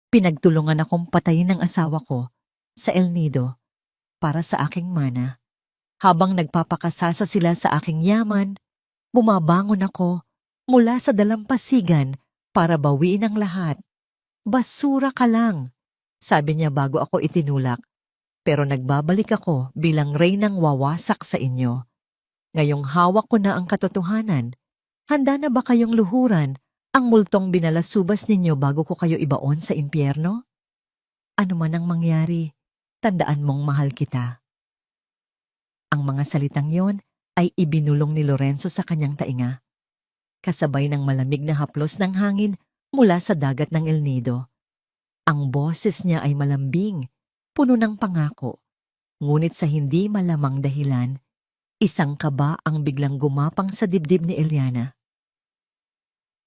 Pinagtulungan akong patayin ng asawa ko sa El Nido para sa aking mana. Habang nagpapakasasa sila sa aking yaman, bumabangon ako mula sa dalampasigan para bawiin ang lahat. Basura ka lang, sabi niya bago ako itinulak. Pero nagbabalik ako bilang reynang wawasak sa inyo. Ngayong hawak ko na ang katotohanan, handa na ba kayong luhuran ang multong binalasubas ninyo bago ko kayo ibaon sa impyerno? Ano man ang mangyari, tandaan mong mahal kita. Ang mga salitang yon ay ibinulong ni Lorenzo sa kanyang tainga, kasabay ng malamig na haplos ng hangin mula sa dagat ng El Nido. Ang boses niya ay malambing, puno ng pangako, ngunit sa hindi malamang dahilan, isang kaba ang biglang gumapang sa dibdib ni Eliana.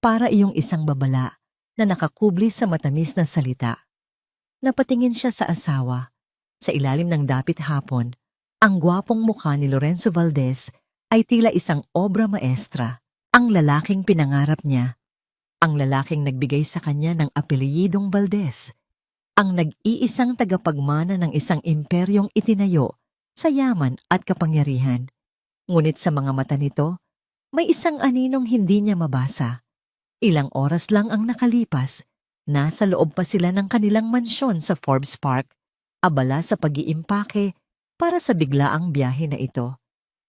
Para iyong isang babala na nakakubli sa matamis na salita. Napatingin siya sa asawa. Sa ilalim ng dapit hapon, ang gwapong mukha ni Lorenzo Valdez ay tila isang obra maestra. Ang lalaking pinangarap niya. Ang lalaking nagbigay sa kanya ng apelyidong Valdez. Ang nag-iisang tagapagmana ng isang imperyong itinayo sa yaman at kapangyarihan. Ngunit sa mga mata nito, may isang aninong hindi niya mabasa. Ilang oras lang ang nakalipas, nasa loob pa sila ng kanilang mansyon sa Forbes Park, abala sa pag-iimpake para sa biglaang biyahe na ito.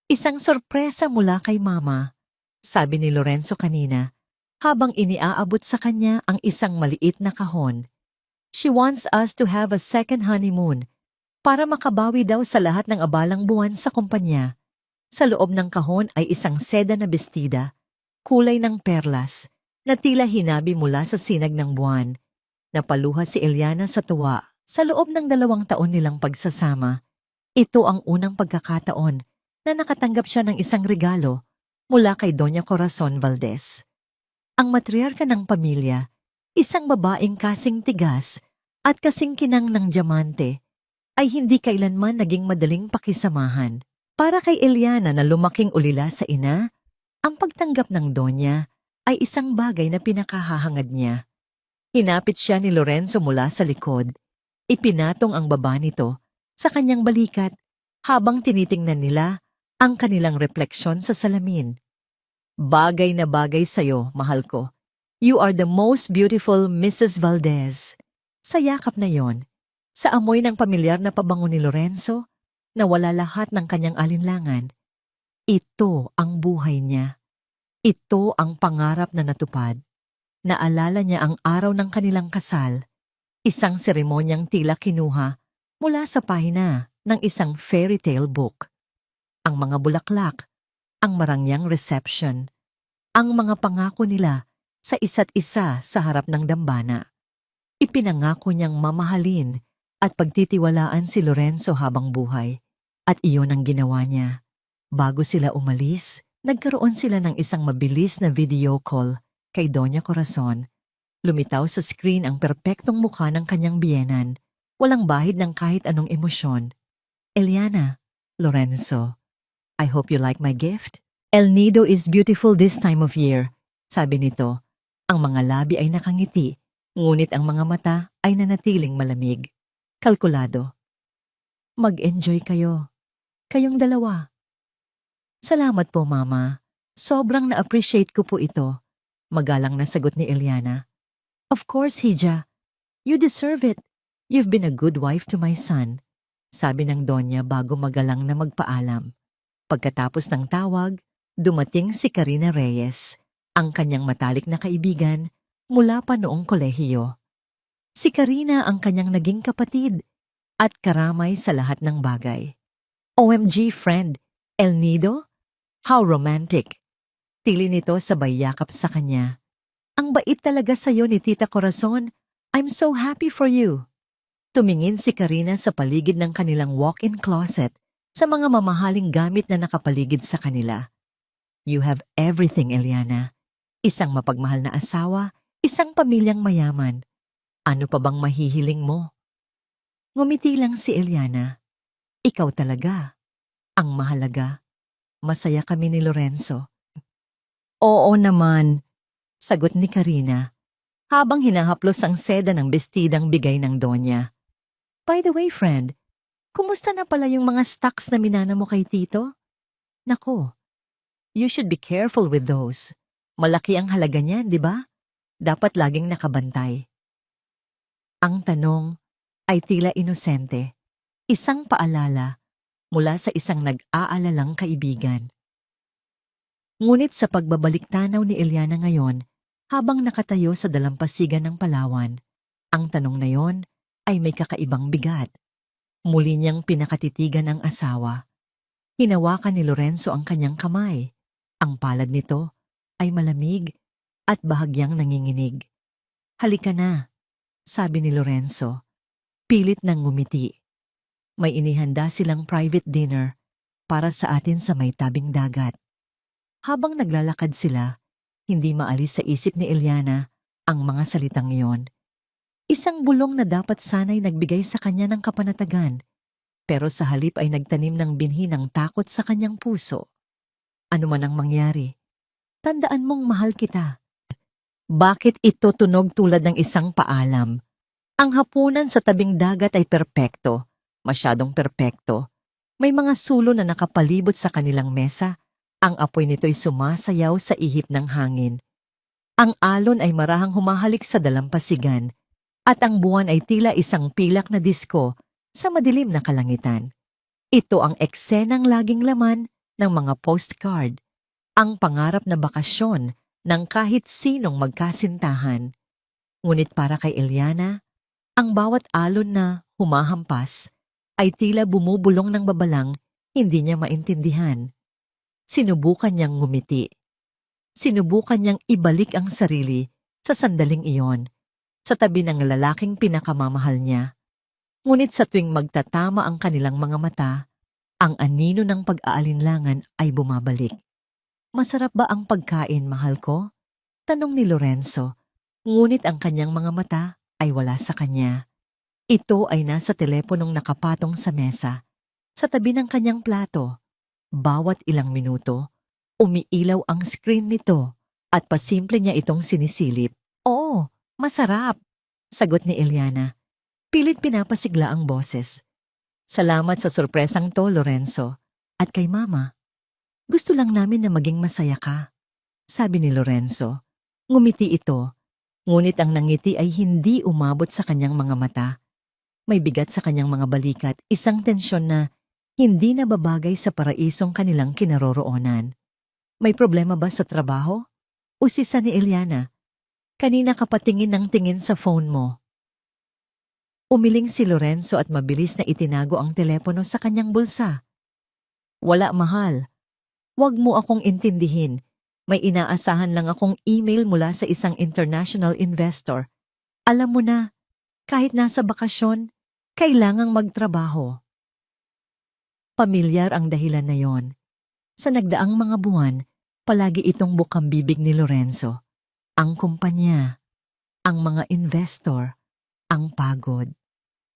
Isang sorpresa mula kay Mama, sabi ni Lorenzo kanina, habang iniaabot sa kanya ang isang maliit na kahon. She wants us to have a second honeymoon para makabawi daw sa lahat ng abalang buwan sa kumpanya. Sa loob ng kahon ay isang seda na bestida, kulay ng perlas, na tila hinabi mula sa sinag ng buwan. Napaluha si Eliana sa tuwa sa loob ng 2 taon nilang pagsasama. Ito ang unang pagkakataon na nakatanggap siya ng isang regalo mula kay Doña Corazon Valdez. Ang matriarka ng pamilya, isang babaeng kasing tigas at kasing kinang ng diamante, ay hindi kailanman naging madaling pakisamahan. Para kay Eliana na lumaking ulila sa ina, ang pagtanggap ng Donya ay isang bagay na pinakahahangad niya. Hinapit siya ni Lorenzo mula sa likod. Ipinatong ang baba nito sa kanyang balikat habang tinitingnan nila ang kanilang refleksyon sa salamin. Bagay na bagay sa'yo, mahal ko. You are the most beautiful Mrs. Valdez. Sa yakap na yon, sa amoy ng pamilyar na pabango ni Lorenzo, nawala lahat ng kanyang alinlangan. Ito ang buhay niya. Ito ang pangarap na natupad. Naalala niya ang araw ng kanilang kasal, isang seremonyang tila kinuha mula sa pahina ng isang fairy tale book. Ang mga bulaklak, ang marangyang reception, ang mga pangako nila sa isa't isa sa harap ng dambana. Ipinangako niyang mamahalin at pagtitiwalaan si Lorenzo habang buhay. At iyon ang ginawa niya. Bago sila umalis, nagkaroon sila ng isang mabilis na video call kay Doña Corazon. Lumitaw sa screen ang perpektong mukha ng kanyang biyenan, walang bahid ng kahit anong emosyon. Eliana, Lorenzo, I hope you like my gift. El Nido is beautiful this time of year, sabi nito. Ang mga labi ay nakangiti, ngunit ang mga mata ay nanatiling malamig. Kalkulado. Mag-enjoy kayo. Kayong dalawa. Salamat po, Mama. Sobrang na-appreciate ko po ito. Magalang na sagot ni Eliana. Of course, Hija. You deserve it. You've been a good wife to my son. Sabi ng Donya bago magalang na magpaalam. Pagkatapos ng tawag, dumating si Karina Reyes, ang kanyang matalik na kaibigan mula pa noong kolehiyo. Si Karina ang kanyang naging kapatid at karamay sa lahat ng bagay. OMG friend, El Nido? How romantic! Tili nito sabay yakap sa kanya. Ang bait talaga sa'yo ni Tita Corazon. I'm so happy for you. Tumingin si Karina sa paligid ng kanilang walk-in closet sa mga mamahaling gamit na nakapaligid sa kanila. You have everything, Eliana. Isang mapagmahal na asawa, isang pamilyang mayaman. Ano pa bang mahihiling mo? Ngumiti lang si Eliana. Ikaw talaga. Ang mahalaga. Masaya kami ni Lorenzo. Oo naman, sagot ni Karina, habang hinahaplos ang seda ng bestidang bigay ng Donya. By the way, friend, kumusta na pala yung mga stocks na minana mo kay Tito? Nako, you should be careful with those. Malaki ang halaga niyan, di ba? Dapat laging nakabantay. Ang tanong ay tila inosente, isang paalala mula sa isang nag-aalalang kaibigan. Ngunit sa pagbabalik tanaw ni Eliana ngayon, habang nakatayo sa dalampasigan ng Palawan, ang tanong na yon ay may kakaibang bigat. Muli niyang pinakatitigan ang asawa. Hinawakan ni Lorenzo ang kanyang kamay. Ang palad nito ay malamig at bahagyang nanginginig. Halika na, sabi ni Lorenzo. Pilit nang ngumiti. May inihanda silang private dinner para sa atin sa may tabing dagat. Habang naglalakad sila, hindi maalis sa isip ni Eliana ang mga salitang iyon. Isang bulong na dapat sana'y nagbigay sa kanya ng kapanatagan, pero sa halip ay nagtanim ng binhi ng takot sa kanyang puso. Ano man ang mangyari, tandaan mong mahal kita. Bakit ito tunog tulad ng isang paalam? Ang hapunan sa tabing dagat ay perpekto, masyadong perpekto. May mga sulo na nakapalibot sa kanilang mesa. Ang apoy nito'y sumasayaw sa ihip ng hangin. Ang alon ay marahang humahalik sa dalampasigan, at ang buwan ay tila isang pilak na disko sa madilim na kalangitan. Ito ang eksenang laging laman ng mga postcard, ang pangarap na bakasyon ng kahit sinong magkasintahan. Ngunit para kay Eliana, ang bawat alon na humahampas ay tila bumubulong ng babalang hindi niya maintindihan. Sinubukan niyang ngumiti. Sinubukan niyang ibalik ang sarili sa sandaling iyon, sa tabi ng lalaking pinakamamahal niya. Ngunit sa tuwing magtatama ang kanilang mga mata, ang anino ng pag-aalinlangan ay bumabalik. Masarap ba ang pagkain, mahal ko? Tanong ni Lorenzo, ngunit ang kanyang mga mata ay wala sa kanya. Ito ay nasa teleponong nakapatong sa mesa, sa tabi ng kanyang plato. Bawat ilang minuto, umiilaw ang screen nito at pasimple niya itong sinisilip. Oo, masarap, sagot ni Eliana. Pilit pinapasigla ang boses. Salamat sa sorpresang to, Lorenzo. At kay Mama, gusto lang namin na maging masaya ka, sabi ni Lorenzo. Ngumiti ito, ngunit ang nangiti ay hindi umabot sa kanyang mga mata. May bigat sa kanyang mga balikat, isang tensyon na hindi nababagay sa paraisong kanilang kinaroroonan. May problema ba sa trabaho? Usisa ni Eliana. Kanina ka patingin ng tingin sa phone mo. Umiling si Lorenzo at mabilis na itinago ang telepono sa kanyang bulsa. Wala, mahal. Huwag mo akong intindihin. May inaasahan lang akong email mula sa isang international investor. Alam mo na, kahit nasa bakasyon, kailangang magtrabaho. Pamilyar ang dahilan na yon. Sa nagdaang mga buwan, palagi itong bukang-bibig ni Lorenzo. Ang kumpanya, ang mga investor, ang pagod.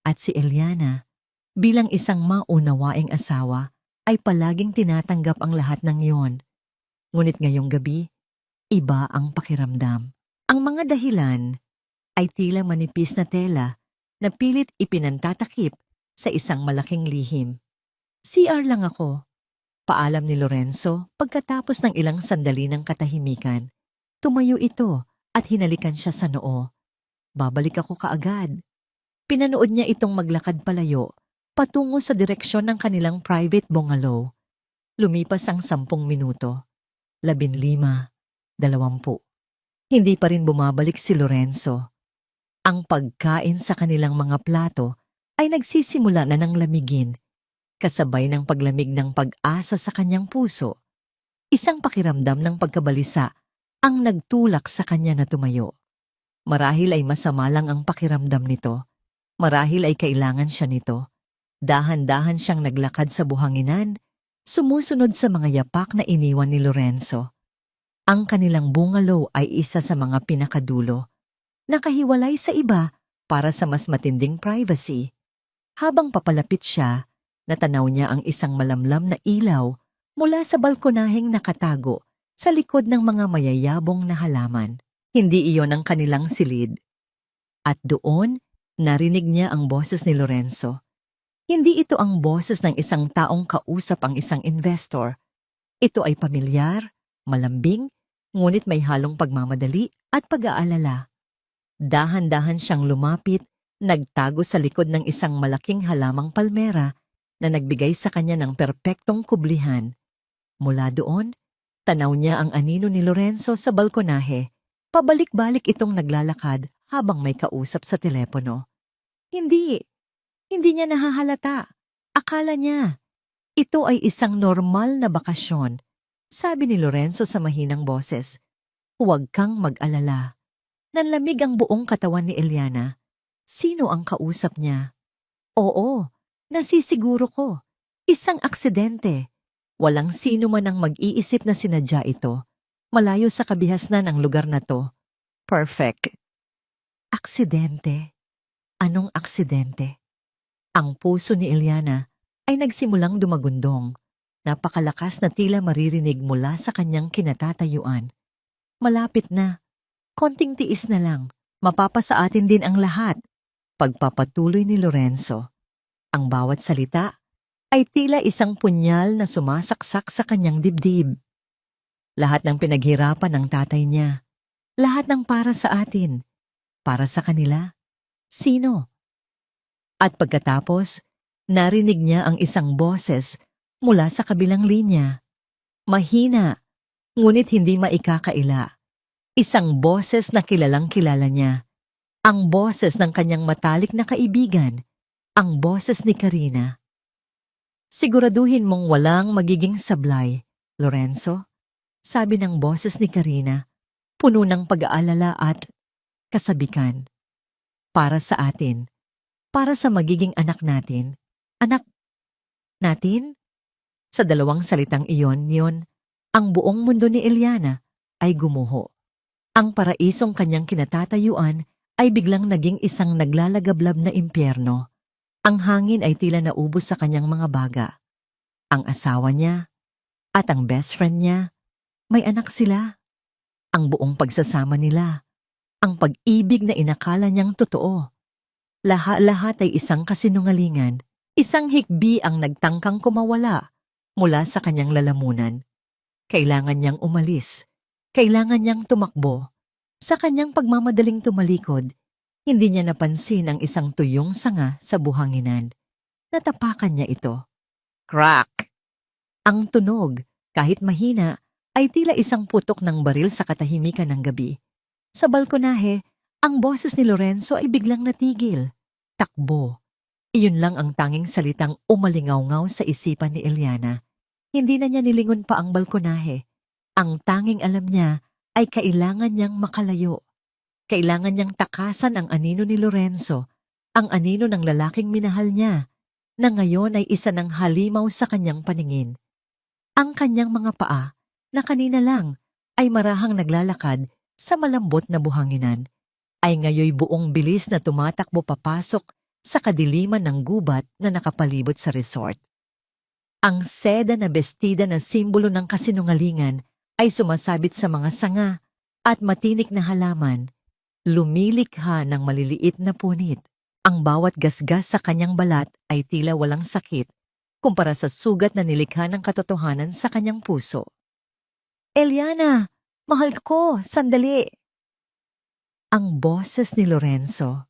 At si Eliana, bilang isang maunawaing asawa, ay palaging tinatanggap ang lahat ng yon. Ngunit ngayong gabi, iba ang pakiramdam. Ang mga dahilan ay tila manipis na tela na pilit ipinantatakip sa isang malaking lihim. CR lang ako, paalam ni Lorenzo pagkatapos ng ilang sandali ng katahimikan. Tumayo ito at hinalikan siya sa noo. Babalik ako kaagad. Pinanood niya itong maglakad palayo patungo sa direksyon ng kanilang private bungalow. Lumipas ang 10 minuto, 15, 20. Hindi pa rin bumabalik si Lorenzo. Ang pagkain sa kanilang mga plato ay nagsisimula na ng lamigin, kasabay ng paglamig ng pag-asa sa kanyang puso. Isang pakiramdam ng pagkabalisa ang nagtulak sa kanya na tumayo. Marahil ay masama lang ang pakiramdam nito. Marahil ay kailangan siya nito. Dahan-dahan siyang naglakad sa buhanginan, sumusunod sa mga yapak na iniwan ni Lorenzo. Ang kanilang bungalow ay isa sa mga pinakadulo, nakahiwalay sa iba para sa mas matinding privacy. Habang papalapit siya, natanaw niya ang isang malamlam na ilaw mula sa balkonaheng nakatago sa likod ng mga mayayabong na halaman. Hindi iyon ang kanilang silid. At doon, narinig niya ang boses ni Lorenzo. Hindi ito ang boses ng isang taong kausap ang isang investor. Ito ay pamilyar, malambing, ngunit may halong pagmamadali at pag-aalala. Dahan-dahan siyang lumapit, nagtago sa likod ng isang malaking halamang palmera na nagbigay sa kanya ng perpektong kublihan. Mula doon, tanaw niya ang anino ni Lorenzo sa balkonahe. Pabalik-balik itong naglalakad habang may kausap sa telepono. Hindi niya nahahalata. Akala niya, ito ay isang normal na bakasyon. Sabi ni Lorenzo sa mahinang boses, huwag kang mag-alala. Nanlamig ang buong katawan ni Eliana. Sino ang kausap niya? Oo, nasisiguro ko. Isang aksidente. Walang sino man ang mag-iisip na sinadya ito. Malayo sa kabihasnan ang lugar na to. Perfect. Aksidente? Anong aksidente? Ang puso ni Eliana ay nagsimulang dumagundong. Napakalakas na tila maririnig mula sa kanyang kinatatayuan. Malapit na. Konting tiis na lang. Mapapasa atin din ang lahat. Pagpapatuloy ni Lorenzo. Ang bawat salita ay tila isang punyal na sumasaksak sa kanyang dibdib. Lahat ng pinaghirapan ng tatay niya. Lahat ng para sa atin. Para sa kanila. Sino? At pagkatapos, narinig niya ang isang boses mula sa kabilang linya. Mahina, ngunit hindi maikakaila. Isang boses na kilalang kilala niya. Ang boses ng kanyang matalik na kaibigan. Ang boses ni Karina. Siguraduhin mong walang magiging sablay, Lorenzo. Sabi ng boses ni Karina, puno ng pag-aalala at kasabikan. Para sa atin. Para sa magiging anak natin. Anak natin? Sa dalawang salitang iyon, ang buong mundo ni Eliana ay gumuho. Ang paraisong kanyang kinatatayuan ay biglang naging isang naglalagablab na impyerno. Ang hangin ay tila naubos sa kanyang mga baga. Ang asawa niya at ang best friend niya, may anak sila. Ang buong pagsasama nila, ang pag-ibig na inakala niyang totoo. Lahat ay isang kasinungalingan, isang hikbi ang nagtangkang kumawala mula sa kanyang lalamunan. Kailangan niyang umalis. Kailangan niyang tumakbo. Sa kanyang pagmamadaling tumalikod, hindi niya napansin ang isang tuyong sanga sa buhanginan. Natapakan niya ito. Crack! Ang tunog, kahit mahina, ay tila isang putok ng baril sa katahimikan ng gabi. Sa balkonahe, ang boses ni Lorenzo ay biglang natigil. Takbo. Iyon lang ang tanging salitang umalingaw-ngaw sa isipan ni Eliana. Hindi na niya nilingon pa ang balkonahe. Ang tanging alam niya ay kailangan niyang makalayo. Kailangan niyang takasan ang anino ni Lorenzo, ang anino ng lalaking minahal niya, na ngayon ay isa ng halimaw sa kanyang paningin. Ang kanyang mga paa, na kanina lang ay marahang naglalakad sa malambot na buhanginan, ay ngayoy buong bilis na tumatakbo papasok sa kadiliman ng gubat na nakapalibot sa resort. Ang seda na bestida na simbolo ng kasinungalingan ay sumasabit sa mga sanga at matinik na halaman. Lumilikha ng maliliit na punit. Ang bawat gasgas sa kanyang balat ay tila walang sakit kumpara sa sugat na nilikha ng katotohanan sa kanyang puso. Eliana, mahal ko, sandali. Ang boses ni Lorenzo,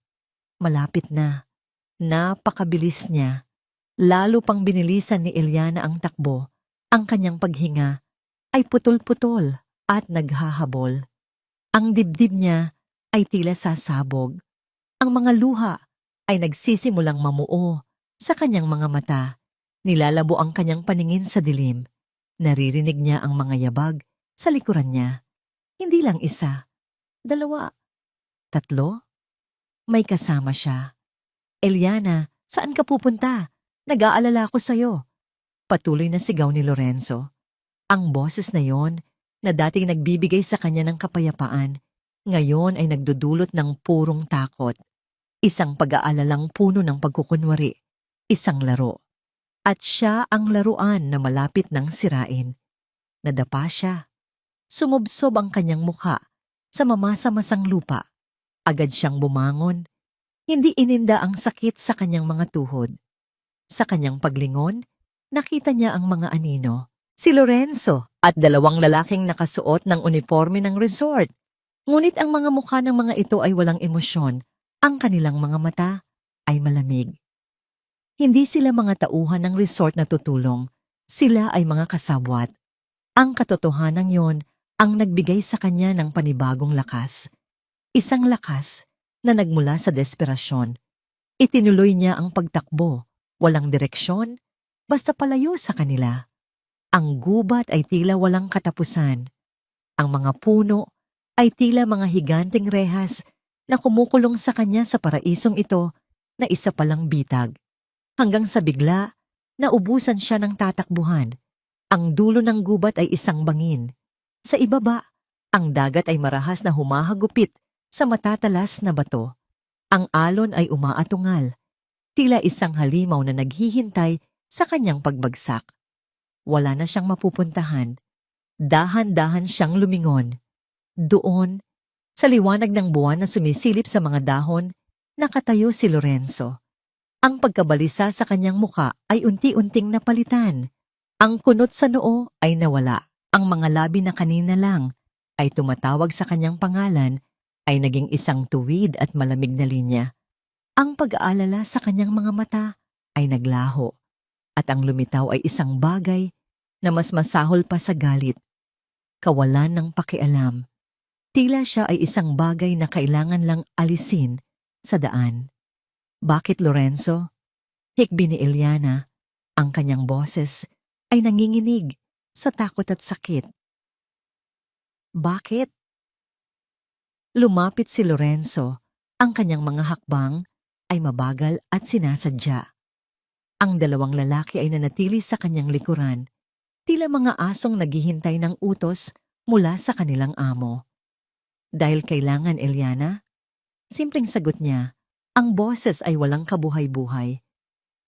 malapit na. Napakabilis niya. Lalo pang binilisan ni Eliana ang takbo. Ang kanyang paghinga ay putol-putol at naghahabol. Ang dibdib niya ay tila sasabog. Ang mga luha ay nagsisimulang mamuo sa kanyang mga mata. Nilalabo ang kanyang paningin sa dilim. Naririnig niya ang mga yabag sa likuran niya. Hindi lang isa, dalawa, tatlo. May kasama siya. Eliana, saan ka pupunta? Nag-aalala ko sa'yo. Patuloy na sigaw ni Lorenzo. Ang boses na yon, na dating nagbibigay sa kanya ng kapayapaan, ngayon ay nagdudulot ng purong takot. Isang pag-aalalang puno ng pagkukunwari. Isang laro. At siya ang laruan na malapit ng sirain. Nadapa siya. Sumubsob ang kanyang mukha. sa mamasa-masang lupa. Agad siyang bumangon. Hindi ininda ang sakit sa kanyang mga tuhod. Sa kanyang paglingon, nakita niya ang mga anino, si Lorenzo at dalawang lalaking nakasuot ng uniforme ng resort. Ngunit ang mga mukha ng mga ito ay walang emosyon. Ang kanilang mga mata ay malamig. Hindi sila mga tauhan ng resort na tutulong. Sila ay mga kasabwat. Ang katotohanan yon ang nagbigay sa kanya ng panibagong lakas. Isang lakas na nagmula sa desperasyon. Itinuloy niya ang pagtakbo, walang direksyon, basta palayo sa kanila. Ang gubat ay tila walang katapusan. Ang mga puno ay tila mga higanting rehas na kumukulong sa kanya sa paraisong ito na isa palang bitag. Hanggang sa bigla, naubusan siya ng tatakbuhan. Ang dulo ng gubat ay isang bangin. Sa ibaba, ang dagat ay marahas na humahagupit sa matatalas na bato. Ang alon ay umaatungal, tila isang halimaw na naghihintay sa kanyang pagbagsak. Wala na siyang mapupuntahan. Dahan-dahan siyang lumingon. Doon, sa liwanag ng buwan na sumisilip sa mga dahon, nakatayo si Lorenzo. Ang pagkabalisa sa kanyang muka ay unti-unting napalitan. Ang kunot sa noo ay nawala. Ang mga labi na kanina lang ay tumatawag sa kanyang pangalan ay naging isang tuwid at malamig na linya. Ang pag-aalala sa kanyang mga mata ay naglaho at ang lumitaw ay isang bagay na mas masahol pa sa galit. Kawalan ng pakialam. Tila siya ay isang bagay na kailangan lang alisin sa daan. Bakit, Lorenzo? Hikbi ni Eliana. Ang kanyang boses ay nanginginig sa takot at sakit. Bakit? Lumapit si Lorenzo. Ang kanyang mga hakbang ay mabagal at sinasadya. Ang dalawang lalaki ay nanatili sa kanyang likuran, tila mga asong naghihintay ng utos mula sa kanilang amo. Dahil kailangan, Eliana? Simpleng sagot niya, ang boses ay walang kabuhay-buhay.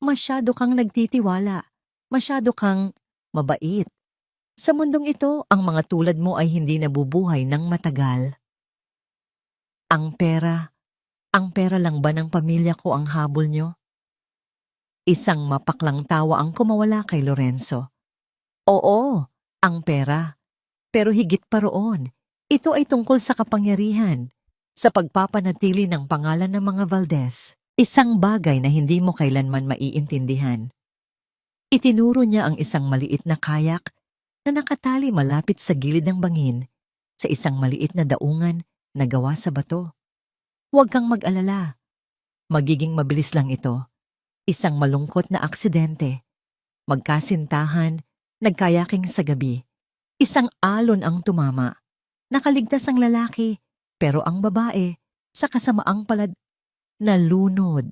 Masyado kang nagtitiwala, masyado kang mabait. Sa mundong ito, ang mga tulad mo ay hindi nabubuhay ng matagal. Ang pera lang ba ng pamilya ko ang habol nyo? Isang mapaklang tawa ang kumawala kay Lorenzo. Oo, ang pera. Pero higit pa roon, ito ay tungkol sa kapangyarihan, sa pagpapanatili ng pangalan ng mga Valdez, isang bagay na hindi mo kailanman maiintindihan. Itinuro niya ang isang maliit na kayak na nakatali malapit sa gilid ng bangin sa isang maliit na daungan na gawa sa bato. Huwag kang mag-alala. Magiging mabilis lang ito. Isang malungkot na aksidente. Magkasintahan, nagkayaking sa gabi. Isang alon ang tumama. Nakaligtas ang lalaki, pero ang babae, sa kasamaang palad, nalunod.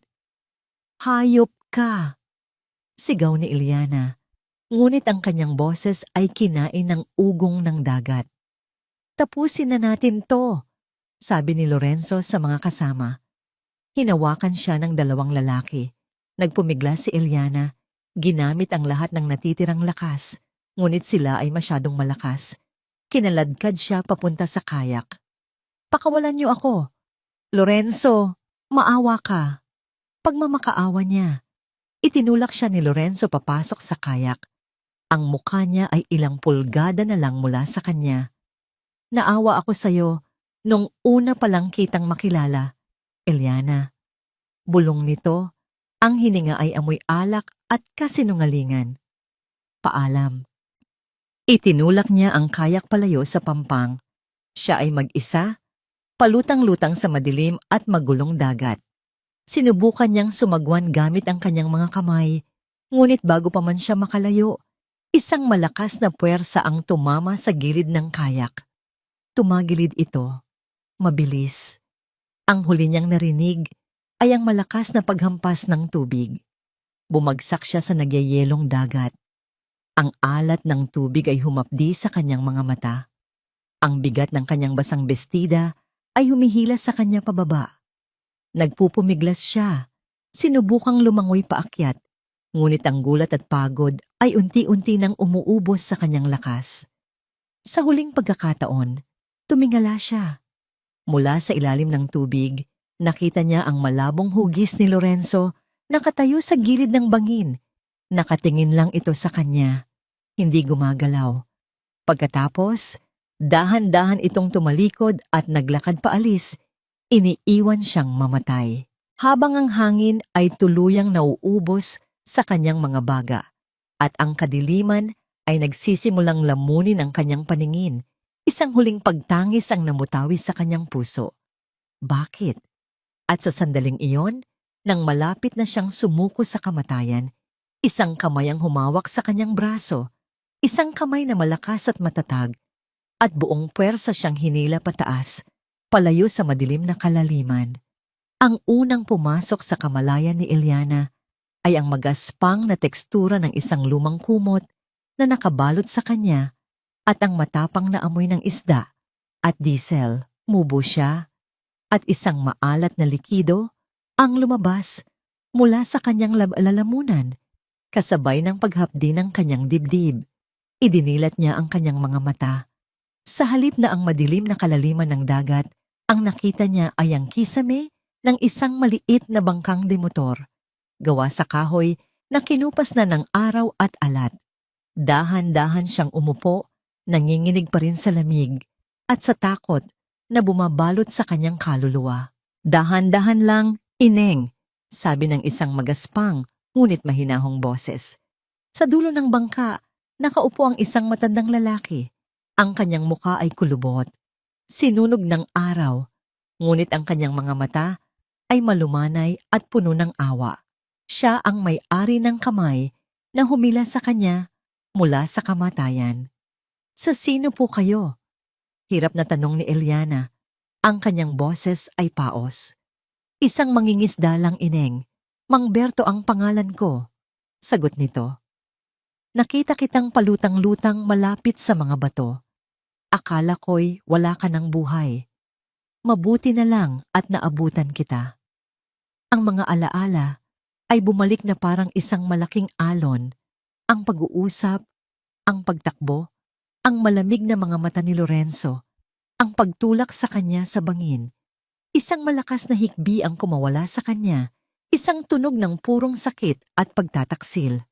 Hayop ka! Sigaw ni Eliana. Ngunit ang kanyang boses ay kinain ng ugong ng dagat. Tapusin na natin to, sabi ni Lorenzo sa mga kasama. Hinawakan siya ng dalawang lalaki. Nagpumigla si Eliana. Ginamit ang lahat ng natitirang lakas. Ngunit sila ay masyadong malakas. Kinaladkad siya papunta sa kayak. Pakawalan niyo ako. Lorenzo, maawa ka. Pagmamakaawa niya. Itinulak siya ni Lorenzo papasok sa kayak. Ang mukha niya ay ilang pulgada na lang mula sa kanya. Naawa ako sa'yo nung una palang kitang makilala, Eliana. Bulong nito, ang hininga ay amoy alak at kasinungalingan. Paalam. Itinulak niya ang kayak palayo sa pampang. Siya ay mag-isa, palutang-lutang sa madilim at magulong dagat. Sinubukan niyang sumagwan gamit ang kanyang mga kamay, ngunit bago pa man siya makalayo, isang malakas na puwersa ang tumama sa gilid ng kayak. Tumagilid ito, mabilis. Ang huli niyang narinig ay ang malakas na paghampas ng tubig. Bumagsak siya sa nagyayelong dagat. Ang alat ng tubig ay humapdi sa kanyang mga mata. Ang bigat ng kanyang basang bestida ay humihilas sa kanya pababa. Nagpupumiglas siya. Sinubukang lumangoy paakyat, ngunit ang gulat at pagod ay unti-unti nang umuubos sa kanyang lakas. Sa huling pagkakataon, tumingala siya. Mula sa ilalim ng tubig, nakita niya ang malabong hugis ni Lorenzo nakatayo sa gilid ng bangin. Nakatingin lang ito sa kanya, hindi gumagalaw. Pagkatapos, dahan-dahan itong tumalikod at naglakad paalis, iniiwan siyang mamatay. Habang ang hangin ay tuluyang nauubos sa kanyang mga baga at ang kadiliman ay nagsisimulang lamunin ang kanyang paningin, isang huling pagtangis ang namutawi sa kanyang puso. Bakit? At sa sandaling iyon, nang malapit na siyang sumuko sa kamatayan, isang kamay ang humawak sa kanyang braso, isang kamay na malakas at matatag, at buong puwersa siyang hinila pataas, palayo sa madilim na kalaliman. Ang unang pumasok sa kamalayan ni Eliana ay ang magaspang na tekstura ng isang lumang kumot na nakabalot sa kanya at ang matapang na amoy ng isda at diesel. Mubo siya at isang maalat na likido ang lumabas mula sa kanyang lalamunan kasabay ng paghapdi ng kanyang dibdib. Idinilat niya ang kanyang mga mata. Sa halip na ang madilim na kalaliman ng dagat, ang nakita niya ay ang kisame ng isang maliit na bangkang demotor, gawa sa kahoy na kinupas na ng araw at alat. Dahan-dahan siyang umupo, nanginginig pa rin sa lamig at sa takot na bumabalot sa kanyang kaluluwa. Dahan-dahan lang, Ineng, sabi ng isang magaspang ngunit mahinahong boses. Sa dulo ng bangka, nakaupo ang isang matandang lalaki. Ang kanyang muka ay kulubot, sinunog ng araw, ngunit ang kanyang mga mata ay malumanay at puno ng awa. Siya ang may-ari ng kamay na humila sa kanya mula sa kamatayan. Sa sino po kayo? Hirap na tanong ni Eliana. Ang kanyang boses ay paos. Isang mangingisda lang, Ineng. Mang Berto ang pangalan ko. Sagot nito. Nakita kitang palutang-lutang malapit sa mga bato. Akala ko'y wala ka ng buhay. Mabuti na lang at naabutan kita. Ang mga alaala ay bumalik na parang isang malaking alon. Ang pag-uusap, ang pagtakbo, ang malamig na mga mata ni Lorenzo, ang pagtulak sa kanya sa bangin. Isang malakas na hikbi ang kumawala sa kanya, isang tunog ng purong sakit at pagtataksil.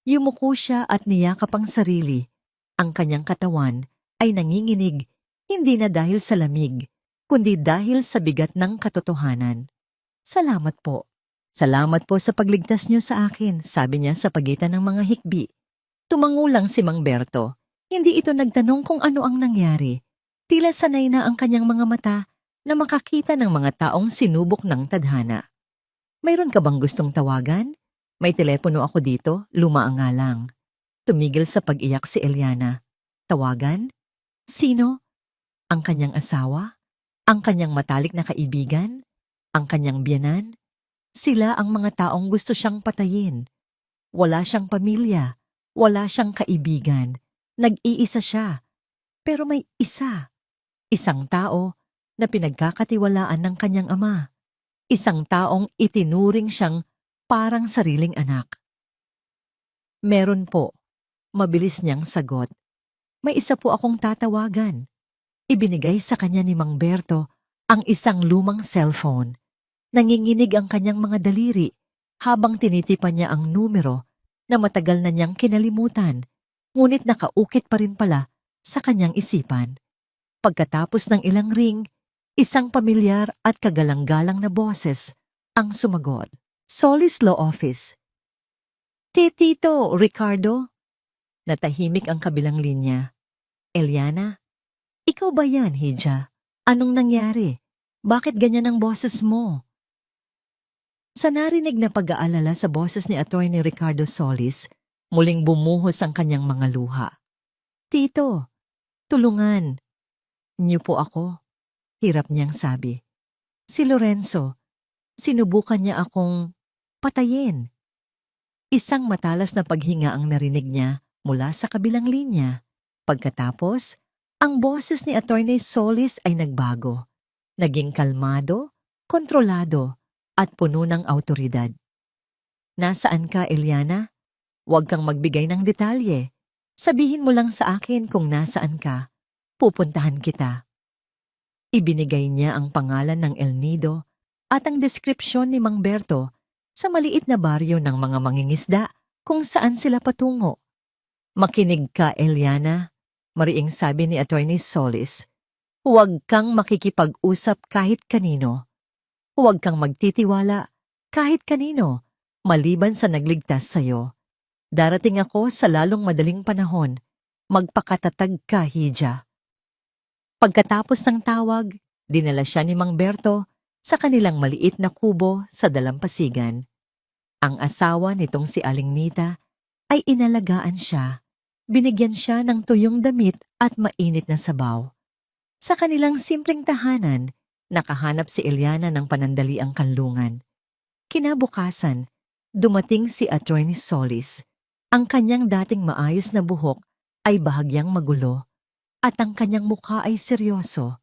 Yumuko siya at niyakap ang sarili. Ang kanyang katawan ay nanginginig, hindi na dahil sa lamig, kundi dahil sa bigat ng katotohanan. Salamat po. Salamat po sa pagligtas niyo sa akin, sabi niya sa pagitan ng mga hikbi. Tumango lang si Mang Berto. Hindi ito nagtanong kung ano ang nangyari. Tila sanay na ang kanyang mga mata na makakita ng mga taong sinubok ng tadhana. Mayroon ka bang gustong tawagan? May telepono ako dito, luma nga lang. Tumigil sa pag-iyak si Eliana. Tawagan? Sino? Ang kanyang asawa? Ang kanyang matalik na kaibigan? Ang kanyang biyenan? Sila ang mga taong gusto siyang patayin. Wala siyang pamilya, wala siyang kaibigan. Nag-iisa siya. Pero may isa. Isang tao na pinagkakatiwalaan ng kanyang ama. Isang taong itinuring siyang parang sariling anak. Meron po. Mabilis niyang sagot. May isa po akong tatawagan. Ibinigay sa kanya ni Mang Berto ang isang lumang cellphone. Nanginginig ang kanyang mga daliri habang tinitipan niya ang numero na matagal na niyang kinalimutan, ngunit nakaukit pa rin pala sa kanyang isipan. Pagkatapos ng ilang ring, isang pamilyar at kagalang-galang na boses ang sumagot. Solis Law Office. Tito, Ricardo? Natahimik ang kabilang linya. Eliana? Ikaw ba yan, Hija? Anong nangyari? Bakit ganyan ang boses mo? Sa narinig na pag-aalala sa boses ni Attorney Ricardo Solis, muling bumuhos ang kanyang mga luha. Tito, tulungan. Niyo po ako, hirap niyang sabi. Si Lorenzo, sinubukan niya akong patayin. Isang matalas na paghinga ang narinig niya mula sa kabilang linya. Pagkatapos, ang boses ni Attorney Solis ay nagbago. Naging kalmado, kontrolado, at puno ng awtoridad. Nasaan ka, Eliana? Huwag kang magbigay ng detalye. Sabihin mo lang sa akin kung nasaan ka. Pupuntahan kita. Ibinigay niya ang pangalan ng El Nido at ang deskripsyon ni Mang Berto sa maliit na baryo ng mga mangingisda kung saan sila patungo. Makinig ka, Eliana, mariing sabi ni Attorney Solis. Huwag kang makikipag-usap kahit kanino. Huwag kang magtitiwala kahit kanino, maliban sa nagligtas sa'yo. Darating ako sa lalong madaling panahon. Magpakatatag ka, Hija. Pagkatapos ng tawag, dinala siya ni Mang Berto sa kanilang maliit na kubo sa dalampasigan. Ang asawa nitong si Aling Nita ay inalagaan siya. Binigyan siya ng tuyong damit at mainit na sabaw. Sa kanilang simpleng tahanan, nakahanap si Eliana ng panandaliang kanlungan. Kinabukasan, dumating si Attorney Solis. Ang kanyang dating maayos na buhok ay bahagyang magulo at ang kanyang mukha ay seryoso.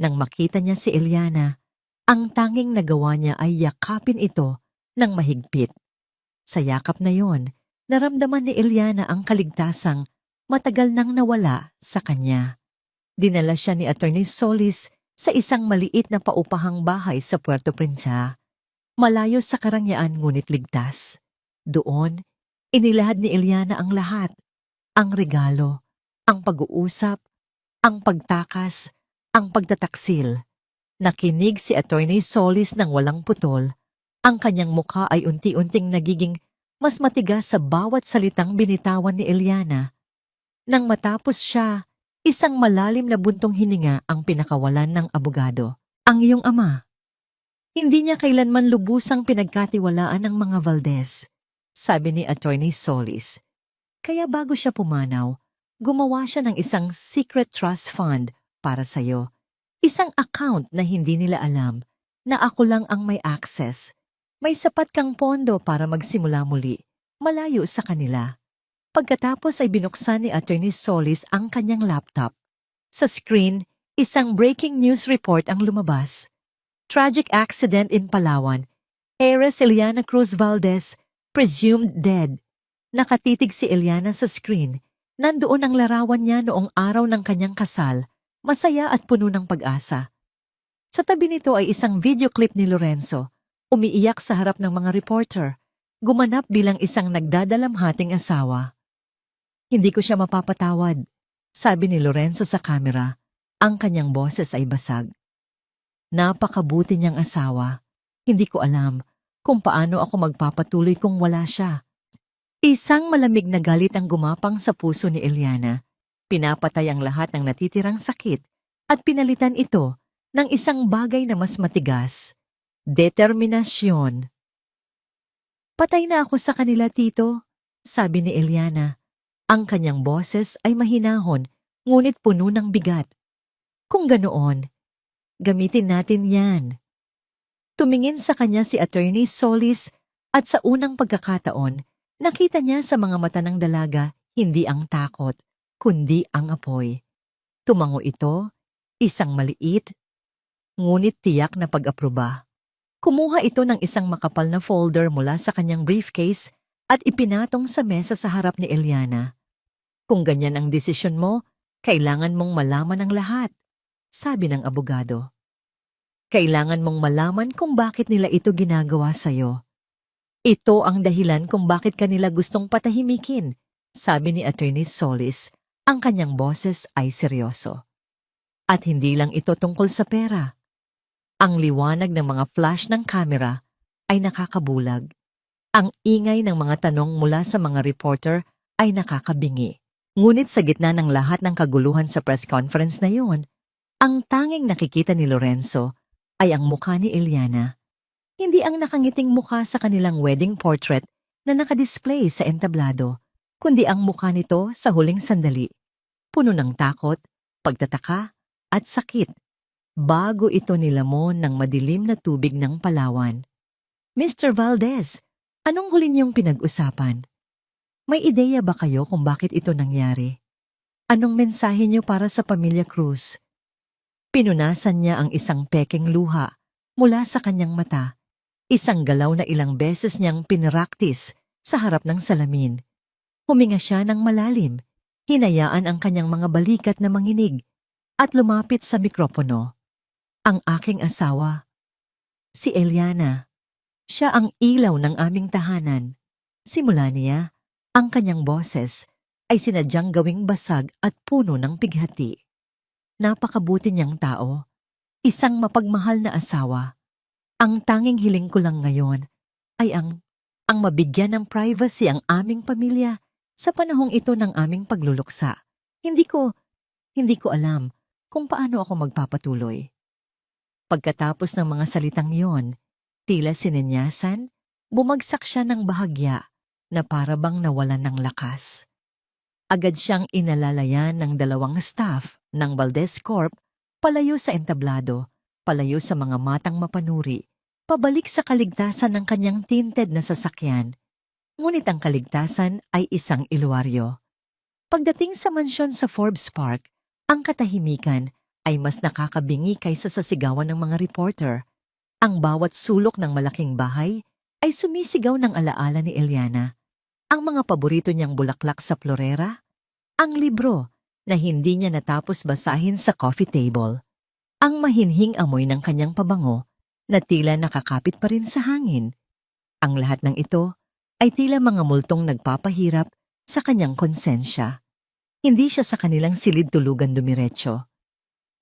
Nang makita niya si Eliana, ang tanging nagawa niya ay yakapin ito ng mahigpit. Sa yakap na yon, naramdaman ni Eliana ang kaligtasang matagal nang nawala sa kanya. Dinala siya ni Attorney Solis sa isang maliit na paupahang bahay sa Puerto Princesa. Malayo sa karangyaan ngunit ligtas. Doon, inilahad ni Eliana ang lahat. Ang regalo, ang pag-uusap, ang pagtakas, ang pagtataksil. Nakinig si Attorney Solis ng walang putol. Ang kanyang mukha ay unti-unting nagiging mas matigas sa bawat salitang binitawan ni Eliana. Nang matapos siya, isang malalim na buntong hininga ang pinakawalan ng abogado. Ang iyong ama. Hindi niya kailanman lubusang pinagkatiwalaan ng mga Valdez, sabi ni Attorney Solis. Kaya bago siya pumanaw, gumawa siya ng isang secret trust fund para sa'yo. Isang account na hindi nila alam na ako lang ang may access. May sapat kang pondo para magsimula muli, malayo sa kanila. Pagkatapos ay binuksan ni Attorney Solis ang kanyang laptop. Sa screen, isang breaking news report ang lumabas. Tragic accident in Palawan. Heiress Eliana Cruz Valdez, presumed dead. Nakatitig si Eliana sa screen. Nandoon ang larawan niya noong araw ng kanyang kasal, masaya at puno ng pag-asa. Sa tabi nito ay isang video clip ni Lorenzo, umiiyak sa harap ng mga reporter, gumanap bilang isang nagdadalamhating asawa. Hindi ko siya mapapatawad, sabi ni Lorenzo sa kamera. Ang kanyang boses ay basag. Napakabuti niyang asawa. Hindi ko alam kung paano ako magpapatuloy kung wala siya. Isang malamig na galit ang gumapang sa puso ni Eliana. Pinapatay ang lahat ng natitirang sakit at pinalitan ito ng isang bagay na mas matigas. Determinasyon. Patay na ako sa kanila, Tito, sabi ni Eliana. Ang kanyang boses ay mahinahon, ngunit puno ng bigat. Kung ganoon, gamitin natin yan. Tumingin sa kanya si Attorney Solis at sa unang pagkakataon, nakita niya sa mga mata ng dalaga hindi ang takot, kundi ang apoy. Tumango ito, isang maliit, ngunit tiyak na pag-aproba. Kumuha ito ng isang makapal na folder mula sa kanyang briefcase at ipinatong sa mesa sa harap ni Eliana. Kung ganyan ang desisyon mo, kailangan mong malaman ang lahat, sabi ng abogado. Kailangan mong malaman kung bakit nila ito ginagawa sa'yo. Ito ang dahilan kung bakit kanila gustong patahimikin, sabi ni Attorney Solis. Ang kanyang boses ay seryoso. At hindi lang ito tungkol sa pera. Ang liwanag ng mga flash ng kamera ay nakakabulag. Ang ingay ng mga tanong mula sa mga reporter ay nakakabingi. Ngunit sa gitna ng lahat ng kaguluhan sa press conference na yun, ang tanging nakikita ni Lorenzo ay ang mukha ni Eliana. Hindi ang nakangiting mukha sa kanilang wedding portrait na nakadisplay sa entablado, kundi ang mukha nito sa huling sandali. Puno ng takot, pagtataka, at sakit. Bago ito nilamon ng madilim na tubig ng Palawan. Mr. Valdez, anong huli niyong pinag-usapan? May ideya ba kayo kung bakit ito nangyari? Anong mensahe niyo para sa pamilya Cruz? Pinunasan niya ang isang pekeng luha mula sa kanyang mata. Isang galaw na ilang beses niyang pinaraktis sa harap ng salamin. Huminga siya ng malalim, hinayaan ang kanyang mga balikat na manginig, at lumapit sa mikropono. Ang aking asawa, si Eliana. Siya ang ilaw ng aming tahanan. Simula niya, ang kanyang boses ay sinadyang gawing basag at puno ng pighati. Napakabuti niyang tao, isang mapagmahal na asawa. Ang tanging hiling ko lang ngayon ay ang mabigyan ng privacy ang aming pamilya sa panahong ito ng aming pagluluksa. Hindi ko alam kung paano ako magpapatuloy. Pagkatapos ng mga salitang yon, tila sininyasan, bumagsak siya ng bahagya na para bang nawalan ng lakas. Agad siyang inalalayan ng dalawang staff ng Valdez Corp palayo sa entablado, palayo sa mga matang mapanuri, pabalik sa kaligtasan ng kanyang tinted na sasakyan. Ngunit ang kaligtasan ay isang iluwaryo. Pagdating sa mansyon sa Forbes Park, ang katahimikan ay mas nakakabingi kaysa sa sigawan ng mga reporter. Ang bawat sulok ng malaking bahay ay sumisigaw ng alaala ni Eliana. Ang mga paborito niyang bulaklak sa florera, ang libro na hindi niya natapos basahin sa coffee table, ang mahinhing amoy ng kanyang pabango na tila nakakapit pa rin sa hangin. Ang lahat ng ito ay tila mga multong nagpapahirap sa kanyang konsensya. Hindi siya sa kanilang silid-tulugan dumiretso.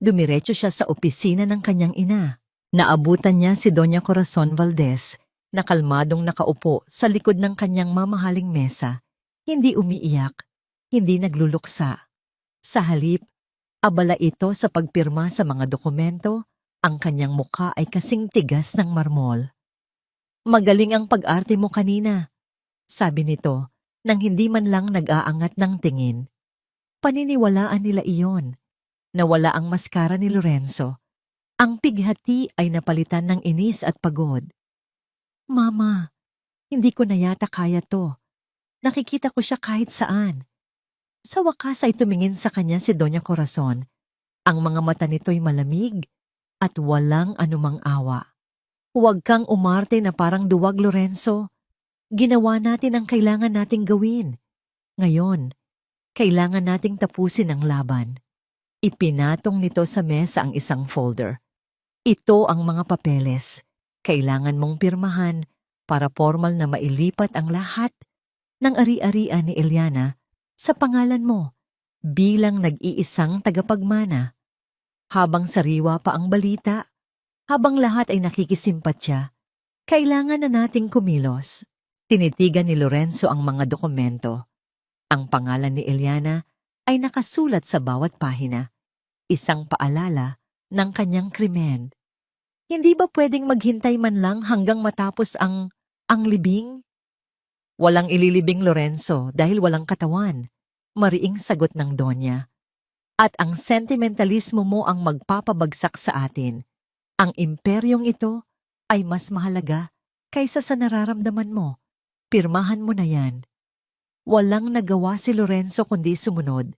Dumiretso siya sa opisina ng kanyang ina. Naabutan niya si Doña Corazon Valdez na kalmadong nakaupo sa likod ng kanyang mamahaling mesa. Hindi umiiyak, hindi nagluluksa. Sa halip, abala ito sa pagpirma sa mga dokumento, ang kanyang muka ay kasing tigas ng marmol. "Magaling ang pag-arte mo kanina," sabi nito nang hindi man lang nag-aangat ng tingin. Paniniwalaan nila iyon. Nawala ang maskara ni Lorenzo. Ang pighati ay napalitan ng inis at pagod. "Mama, hindi ko na yata kaya to. Nakikita ko siya kahit saan." Sa wakas ay tumingin sa kanya si Doña Corazon. Ang mga mata nito'y malamig at walang anumang awa. "Huwag kang umarte na parang duwag, Lorenzo. Ginawa natin ang kailangan nating gawin. Ngayon, kailangan nating tapusin ang laban." Ipinatong nito sa mesa ang isang folder. "Ito ang mga papeles. Kailangan mong pirmahan para formal na mailipat ang lahat ng ari-arian ni Eliana sa pangalan mo bilang nag-iisang tagapagmana." Habang sariwa pa ang balita, habang lahat ay nakikisimpatya, kailangan na nating kumilos. Tinitigan ni Lorenzo ang mga dokumento. Ang pangalan ni Eliana ay nakasulat sa bawat pahina, isang paalala ng kanyang krimen. Hindi ba pwedeng maghintay man lang hanggang matapos ang libing? "Walang ililibing, Lorenzo, dahil walang katawan," mariing sagot ng Donya. "At ang sentimentalismo mo ang magpapabagsak sa atin. Ang imperyong ito ay mas mahalaga kaysa sa nararamdaman mo. Pirmahan mo na yan." Walang nagawa si Lorenzo kundi sumunod.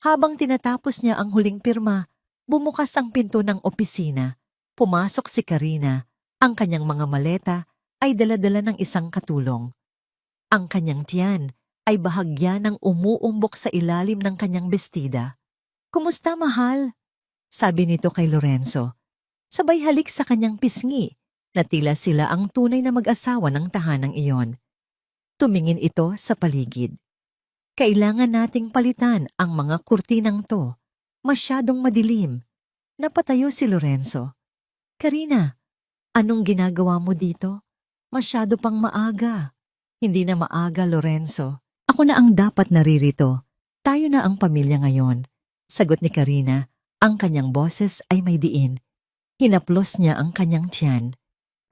Habang tinatapos niya ang huling pirma, bumukas ang pinto ng opisina. Pumasok si Karina. Ang kanyang mga maleta ay dala-dala ng isang katulong. Ang kanyang tiyan ay bahagya ng umuumbok sa ilalim ng kanyang bestida. "Kumusta, mahal?" sabi nito kay Lorenzo. Sabay halik sa kanyang pisngi na tila sila ang tunay na mag-asawa ng tahanang iyon. Tumingin ito sa paligid. "Kailangan nating palitan ang mga kurtinang to. Masyadong madilim." Napatayo si Lorenzo. "Karina, anong ginagawa mo dito? Masyado pang maaga." "Hindi na maaga, Lorenzo. Ako na ang dapat naririto. Tayo na ang pamilya ngayon." Sagot ni Karina. Ang kanyang boses ay may diin. Hinaplos niya ang kanyang tiyan.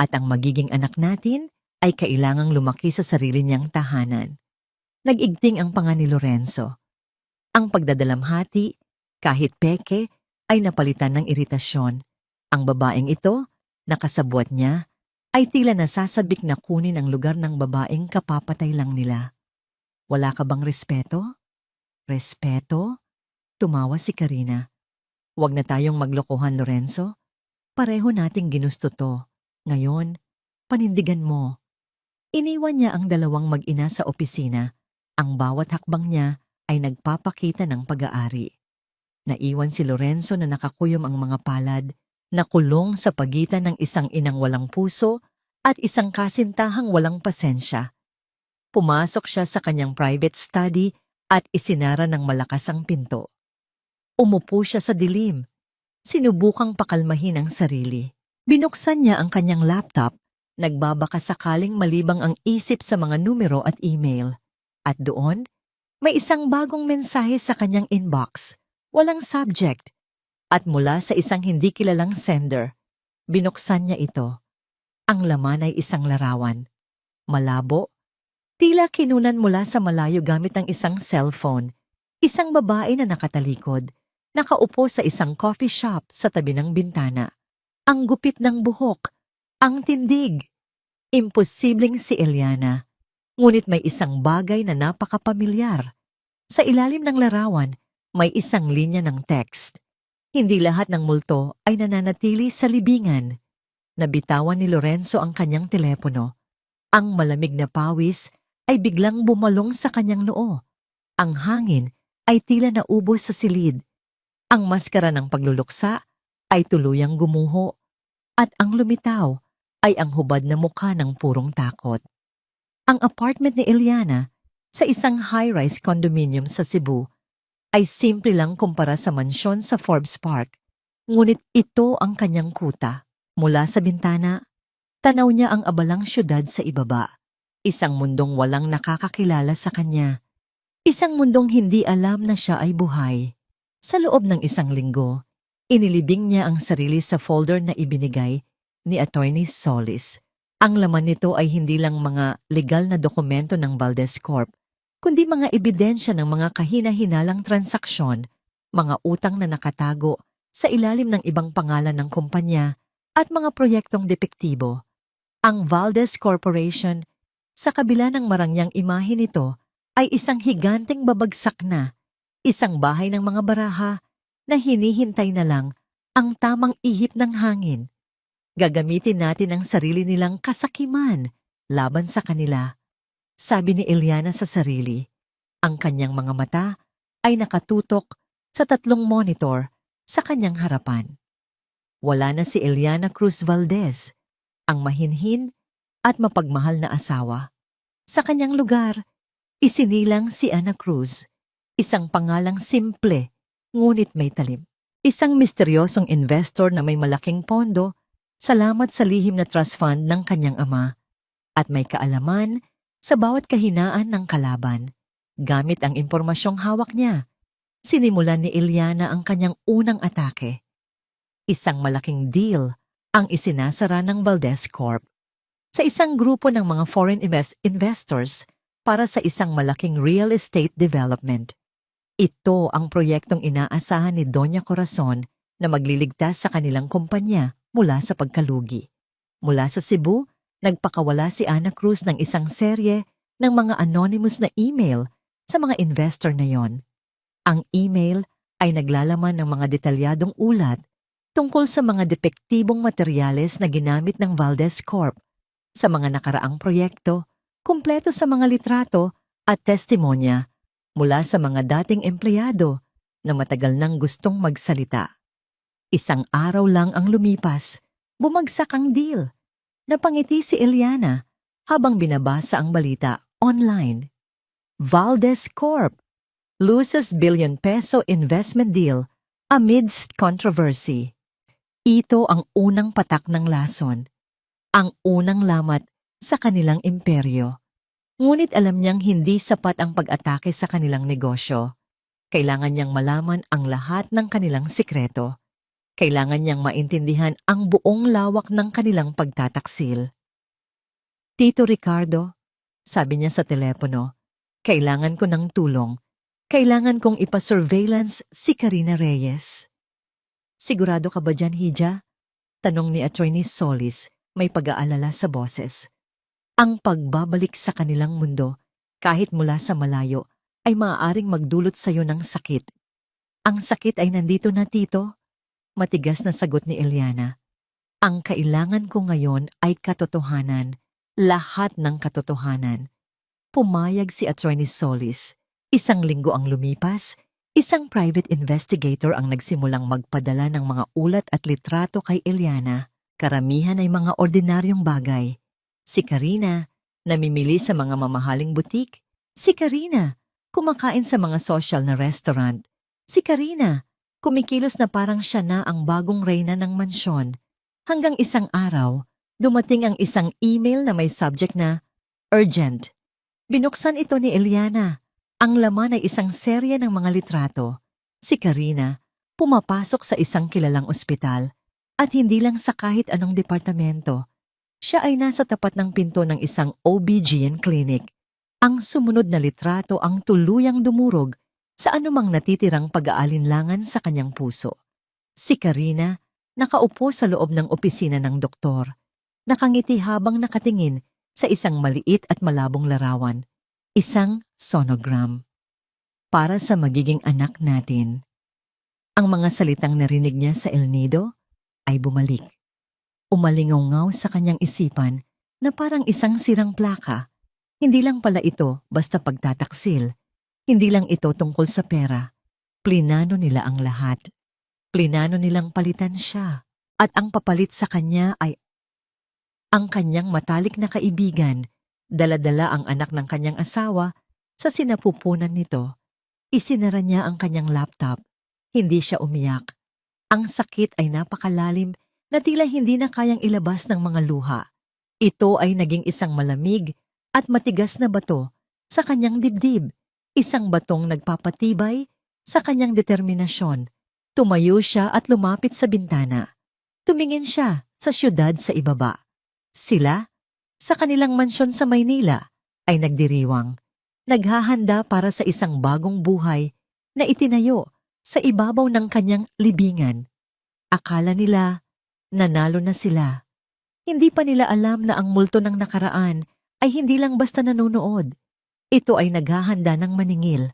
"At ang magiging anak natin ay kailangang lumaki sa sarili niyang tahanan." Nag-igting ang panga ni Lorenzo. Ang pagdadalamhati, kahit peke, ay napalitan ng iritasyon. Ang babaeng ito, nakasabwat niya, ay tila nasasabik na kunin ang lugar ng babaeng kapapatay lang nila. "Wala ka bang respeto?" "Respeto?" Tumawa si Karina. "Huwag na tayong maglokohan, Lorenzo. Pareho nating ginusto to. Ngayon, panindigan mo." Iniwan niya ang dalawang mag-ina sa opisina. Ang bawat hakbang niya ay nagpapakita ng pag-aari. Naiwan si Lorenzo na nakakuyom ang mga palad, Nakulong sa pagitan ng isang inang walang puso at isang kasintahang walang pasensya. Pumasok siya sa kanyang private study at isinara ng malakas ang pinto. Umupo siya sa dilim. Sinubukang pakalmahin ang sarili. Binuksan niya ang kanyang laptop, nagbabaka sakaling malibang ang isip sa mga numero at email. At doon, may isang bagong mensahe sa kanyang inbox, walang subject, at mula sa isang hindi kilalang sender. Binuksan niya ito. Ang laman ay isang larawan. Malabo, tila kinunan mula sa malayo gamit ang isang cellphone. Isang babae na nakatalikod, nakaupo sa isang coffee shop sa tabi ng bintana. Ang gupit ng buhok, ang tindig. Imposibleng si Eliana. Ngunit may isang bagay na napakapamilyar. Sa ilalim ng larawan, may isang linya ng text. Hindi lahat ng multo ay nananatili sa libingan. Nabitawan ni Lorenzo ang kanyang telepono. Ang malamig na pawis ay biglang bumalong sa kanyang noo. Ang hangin ay tila naubos sa silid. Ang maskara ng pagluluksa ay tuluyang gumuho. At ang lumitaw ay ang hubad na mukha ng purong takot. Ang apartment ni Eliana sa isang high-rise condominium sa Cebu ay simple lang kumpara sa mansyon sa Forbes Park. Ngunit ito ang kanyang kuta. Mula sa bintana, tanaw niya ang abalang syudad sa ibaba. Isang mundong walang nakakakilala sa kanya. Isang mundong hindi alam na siya ay buhay. Sa loob ng isang linggo, inilibing niya ang sarili sa folder na ibinigay ni Attorney Solis. Ang laman nito ay hindi lang mga legal na dokumento ng Valdez Corp, kundi mga ebidensya ng mga kahina-hinalang transaksyon, mga utang na nakatago sa ilalim ng ibang pangalan ng kumpanya at mga proyektong depektibo. Ang Valdez Corporation, sa kabila ng marangyang imahe nito, ay isang higanteng babagsak na, isang bahay ng mga baraha na hinihintay na lang ang tamang ihip ng hangin. Gagamitin natin ang sarili nilang kasakiman laban sa kanila. Sabi ni Eliana sa sarili. Ang kanyang mga mata ay nakatutok sa 3 monitor sa kanyang harapan. Wala na si Eliana Cruz Valdez, ang mahinhin at mapagmahal na asawa. Sa kanyang lugar, isinilang si Ana Cruz, isang pangalang simple ngunit may talim. Isang misteryosong investor na may malaking pondo salamat sa lihim na trust fund ng kanyang ama at may kaalaman sa bawat kahinaan ng kalaban. Gamit ang impormasyong hawak niya, sinimulan ni Eliana ang kanyang unang atake. Isang malaking deal ang isinasara ng Valdez Corp sa isang grupo ng mga foreign investors para sa isang malaking real estate development. Ito ang proyektong inaasahan ni Doña Corazon na magliligtas sa kanilang kumpanya mula sa pagkalugi. Mula sa Cebu, nagpakawala si Ana Cruz ng isang serye ng mga anonymous na email sa mga investor na yon. Ang email ay naglalaman ng mga detalyadong ulat tungkol sa mga depektibong materyales na ginamit ng Valdez Corp sa mga nakaraang proyekto, kumpleto sa mga litrato at testimonya mula sa mga dating empleyado na matagal nang gustong magsalita. Isang araw lang ang lumipas, bumagsak ang deal. Napangiti si Eliana habang binabasa ang balita online. Valdez Corp loses billion-peso investment deal amidst controversy. Ito ang unang patak ng lason, ang unang lamat sa kanilang imperyo. Ngunit alam niyang hindi sapat ang pag-atake sa kanilang negosyo. Kailangan niyang malaman ang lahat ng kanilang sikreto. Kailangan niyang maintindihan ang buong lawak ng kanilang pagtataksil. Tito Ricardo, sabi niya sa telepono, kailangan ko ng tulong. Kailangan kong ipa-surveillance si Karina Reyes. Sigurado ka ba dyan, Hija? Tanong ni Attorney Solis, may pag-aalala sa boses. Ang pagbabalik sa kanilang mundo, kahit mula sa malayo, ay maaaring magdulot sa iyo ng sakit. Ang sakit ay nandito na, Tito. Matigas na sagot ni Eliana. Ang kailangan ko ngayon ay katotohanan, lahat ng katotohanan. Pumayag si Attorney Solis. 1 linggo ang lumipas, Isang private investigator ang nagsimulang magpadala ng mga ulat at litrato kay Eliana. Karamihan ay mga ordinaryong bagay. Si Karina, namimili sa mga mamahaling butik. Si Karina, kumakain sa mga social na restaurant. Si Karina, kumikilos na parang siya na ang bagong reyna ng mansyon. Hanggang isang araw, dumating ang isang email na may subject na urgent. Binuksan ito ni Eliana. Ang laman ay isang serye ng mga litrato. Si Karina, pumapasok sa isang kilalang ospital at hindi lang sa kahit anong departamento. Siya ay nasa tapat ng pinto ng isang OB-GYN clinic. Ang sumunod na litrato ang tuluyang dumurog sa anumang natitirang pag-aalinlangan sa kanyang puso. Si Karina, nakaupo sa loob ng opisina ng doktor. Nakangiti habang nakatingin sa isang maliit at malabong larawan. Isang sonogram. Para sa magiging anak natin. Ang mga salitang narinig niya sa El Nido ay bumalik. Umalingaw sa kanyang isipan na parang isang sirang plaka. Hindi lang pala ito basta pagtataksil. Hindi lang ito tungkol sa pera. Plinano nila ang lahat. Plinano nilang palitan siya. At ang papalit sa kanya ay ang kanyang matalik na kaibigan. Dala-dala ang anak ng kanyang asawa sa sinapupunan nito. Isinara niya ang kanyang laptop. Hindi siya umiyak. Ang sakit ay napakalalim na tila hindi na kayang ilabas ng mga luha. Ito ay naging isang malamig at matigas na bato sa kanyang dibdib. Isang batong nagpapatibay sa kanyang determinasyon. Tumayo siya at lumapit sa bintana. Tumingin siya sa syudad sa ibaba. Sila, sa kanilang mansyon sa Maynila, ay nagdiriwang. Naghahanda para sa isang bagong buhay na itinayo sa ibabaw ng kanyang libingan. Akala nila, nanalo na sila. Hindi pa nila alam na ang multo ng nakaraan ay hindi lang basta nanonood. Ito ay naghahanda ng maningil.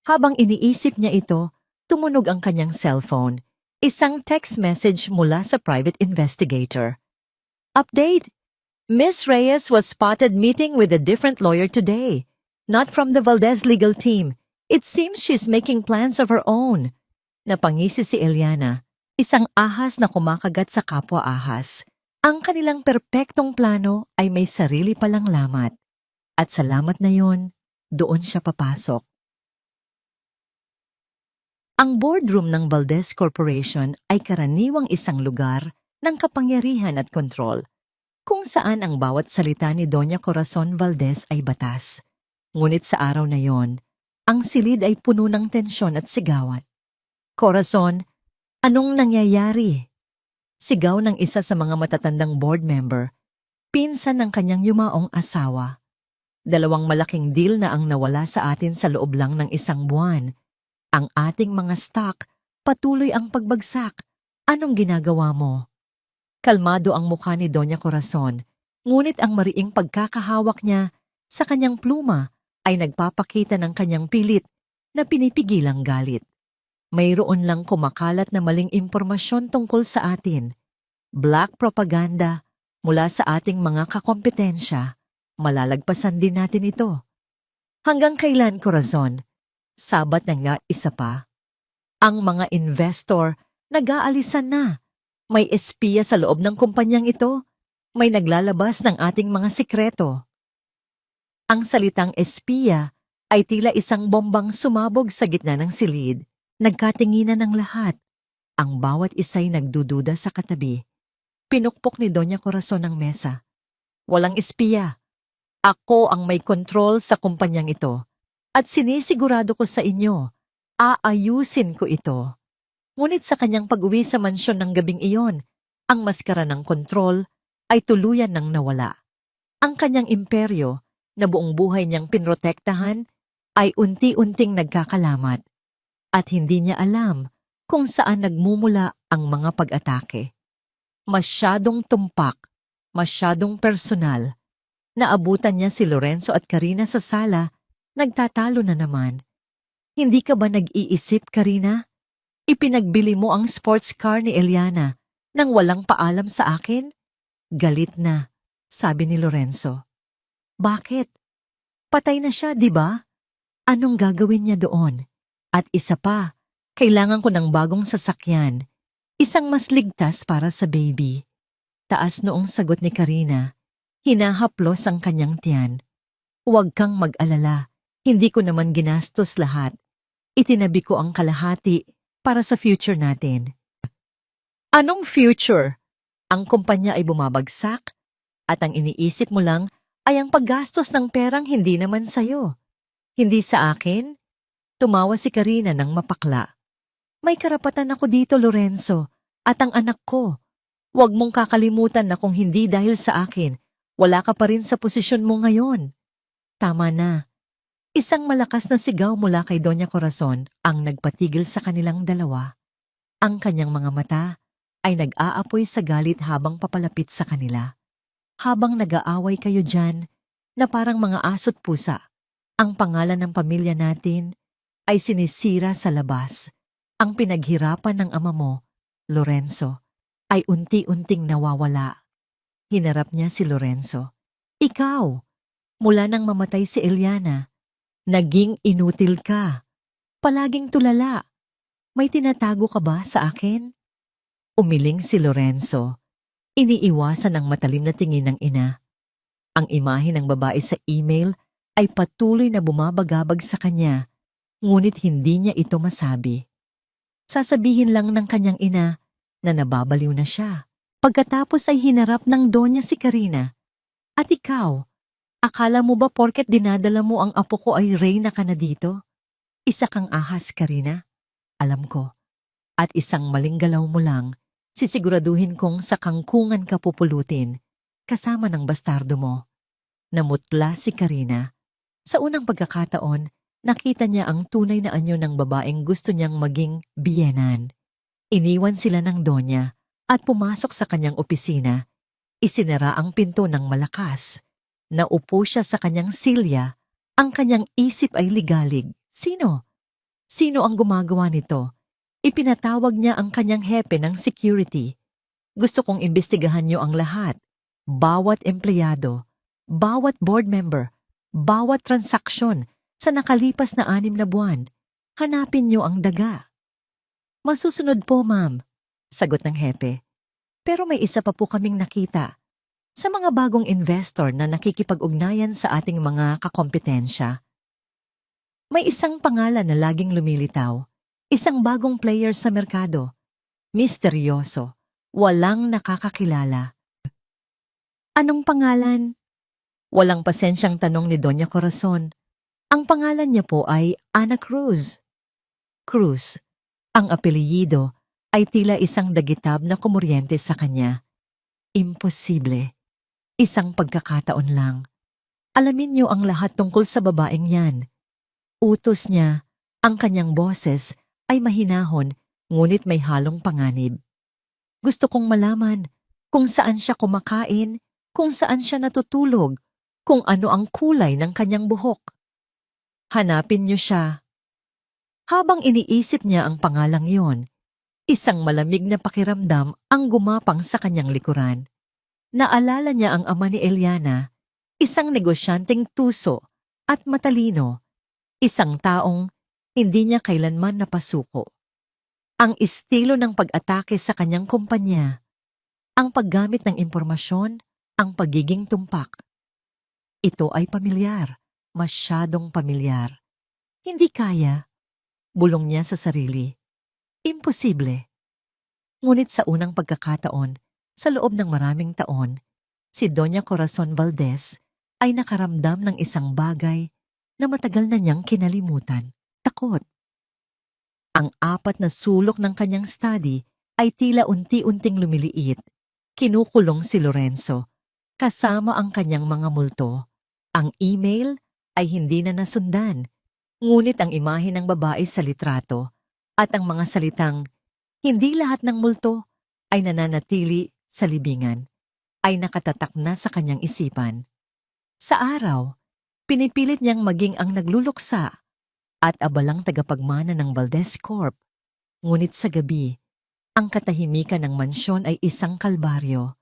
Habang iniisip niya ito, tumunog ang kanyang cellphone. Isang text message mula sa private investigator. Update! Miss Reyes was spotted meeting with a different lawyer today. Not from the Valdez legal team. It seems she's making plans of her own. Napangisi si Eliana, isang ahas na kumakagat sa kapwa ahas. Ang kanilang perpektong plano ay may sarili palang lamat. At salamat na yon, doon siya papasok. Ang boardroom ng Valdez Corporation ay karaniwang isang lugar ng kapangyarihan at kontrol, kung saan ang bawat salita ni Doña Corazon Valdez ay batas. Ngunit sa araw na yon, ang silid ay puno ng tensyon at sigawan. Corazon, anong nangyayari? Sigaw ng isa sa mga matatandang board member, pinsan ng kanyang yumaong asawa. 2 malaking deal na ang nawala sa atin sa loob lang ng 1 buwan. Ang ating mga stock, patuloy ang pagbagsak. Anong ginagawa mo? Kalmado ang mukha ni Doña Corazon, ngunit ang mariing pagkakahawak niya sa kanyang pluma ay nagpapakita ng kanyang pilit na pinipigilang galit. Mayroon lang kumakalat na maling impormasyon tungkol sa atin. Black propaganda mula sa ating mga kakompetensya. Malalagpasan din natin ito. Hanggang kailan, Corazon? Sabat na nga isa pa. Ang mga investor nag-aalisan na. May espiya sa loob ng kumpanyang ito. May naglalabas ng ating mga sikreto. Ang salitang espiya ay tila isang bombang sumabog sa gitna ng silid. Nagkatinginan ng lahat. Ang bawat isa'y nagdududa sa katabi. Pinukpok ni Doña Corazon ang mesa. Walang espiya. Ako ang may kontrol sa kumpanyang ito. At sinisigurado ko sa inyo, aayusin ko ito. Ngunit sa kanyang pag-uwi sa mansyon ng gabing iyon, ang maskara ng kontrol ay tuluyan ng nawala. Ang kanyang imperyo, na buong buhay niyang pinrotektahan, ay unti-unting nagkakalamat. At hindi niya alam kung saan nagmumula ang mga pag-atake. Masyadong tumpak, masyadong personal. Naabutan niya si Lorenzo at Karina sa sala, nagtatalo na naman. Hindi ka ba nag-iisip, Karina? Ipinagbili mo ang sports car ni Eliana nang walang paalam sa akin? Galit na, sabi ni Lorenzo. Bakit? Patay na siya, di ba? Anong gagawin niya doon? At isa pa, kailangan ko ng bagong sasakyan, isang mas ligtas para sa baby. Taas noong sagot ni Karina, hinahaplos ang kanyang tiyan. Huwag kang mag-alala, hindi ko naman ginastos lahat. Itinabi ko ang kalahati para sa future natin. Anong future? Ang kumpanya ay bumabagsak at ang iniisip mo lang ay ang paggastos ng perang hindi naman sayo. Hindi sa akin? Tumawa si Karina ng mapakla. May karapatan ako dito, Lorenzo, at ang anak ko. Huwag mong kakalimutan na kung hindi dahil sa akin, wala ka pa rin sa posisyon mo ngayon. Tama na. Isang malakas na sigaw mula kay Doña Corazon ang nagpatigil sa kanilang dalawa. Ang kanyang mga mata ay nag-aapoy sa galit habang papalapit sa kanila. Habang nag-aaway kayo dyan na parang mga aso't pusa, ang pangalan ng pamilya natin ay sinisira sa labas. Ang pinaghirapan ng ama mo, Lorenzo, ay unti-unting nawawala. Hinarap niya si Lorenzo. Ikaw, mula nang mamatay si Eliana, naging inutil ka. Palaging tulala. May tinatago ka ba sa akin? Umiling si Lorenzo. Iniiwasan ang matalim na tingin ng ina. Ang imahe ng babae sa email ay patuloy na bumabagabag sa kanya, ngunit hindi niya ito masabi. Sasabihin lang ng kanyang ina na nababaliw na siya. Pagkatapos ay hinarap ng Donya si Karina. At ikaw, akala mo ba porket dinadala mo ang apo ko ay reyna ka na dito? Isa kang ahas, Karina. Alam ko. At isang maling galaw mo lang, sisiguraduhin kong sa kangkungan ka pupulutin, kasama ng bastardo mo. Namutla si Karina. Sa unang pagkakataon, nakita niya ang tunay na anyo ng babaeng gusto niyang maging biyenan. Iniwan sila ng Donya at pumasok sa kanyang opisina. Isinara ang pinto ng malakas. Naupo siya sa kanyang silya. Ang kanyang isip ay ligalig. Sino? Sino ang gumagawa nito? Ipinatawag niya ang kanyang hepe ng security. Gusto kong imbestigahan niyo ang lahat. Bawat empleyado, bawat board member, bawat transaksyon sa nakalipas na 6 na buwan. Hanapin niyo ang daga. Masusunod po, ma'am, sagot ng hepe. Pero may isa pa po kaming nakita. Sa mga bagong investor na nakikipag-ugnayan sa ating mga kakompetensya. May isang pangalan na laging lumilitaw. Isang bagong player sa merkado. Misteryoso. Walang nakakakilala. Anong pangalan? Walang pasensyang tanong ni Doña Corazon. Ang pangalan niya po ay Ana Cruz. Cruz. Ang apelyido ay tila isang dagitab na kumuryente sa kanya. Imposible. Isang pagkakataon lang. Alamin niyo ang lahat tungkol sa babaeng yan. Utos niya, ang kanyang boses ay mahinahon ngunit may halong panganib. Gusto kong malaman kung saan siya kumakain, kung saan siya natutulog, kung ano ang kulay ng kanyang buhok. Hanapin niyo siya. Habang iniisip niya ang pangalang yon, isang malamig na pakiramdam ang gumapang sa kanyang likuran. Naalala niya ang ama ni Eliana, isang negosyanteng tuso at matalino, isang taong hindi niya kailanman napasuko. Ang estilo ng pag-atake sa kanyang kumpanya, ang paggamit ng impormasyon, ang pagiging tumpak. Ito ay pamilyar, masyadong pamilyar. Hindi kaya, bulong niya sa sarili. Imposible. Ngunit sa unang pagkakataon, sa loob ng maraming taon, si Doña Corazon Valdez ay nakaramdam ng isang bagay na matagal na niyang kinalimutan. Takot. Ang 4 na sulok ng kanyang study ay tila unti-unting lumiliit. Kinukulong si Lorenzo, kasama ang kanyang mga multo. Ang email ay hindi na nasundan, ngunit ang imahe ng babae sa litrato at ang mga salitang, hindi lahat ng multo ay nananatili sa libingan, ay nakatatak na sa kanyang isipan. Sa araw, pinipilit niyang maging ang nagluluksa at abalang tagapagmana ng Valdez Corp. Ngunit sa gabi, ang katahimikan ng mansyon ay isang kalbaryo.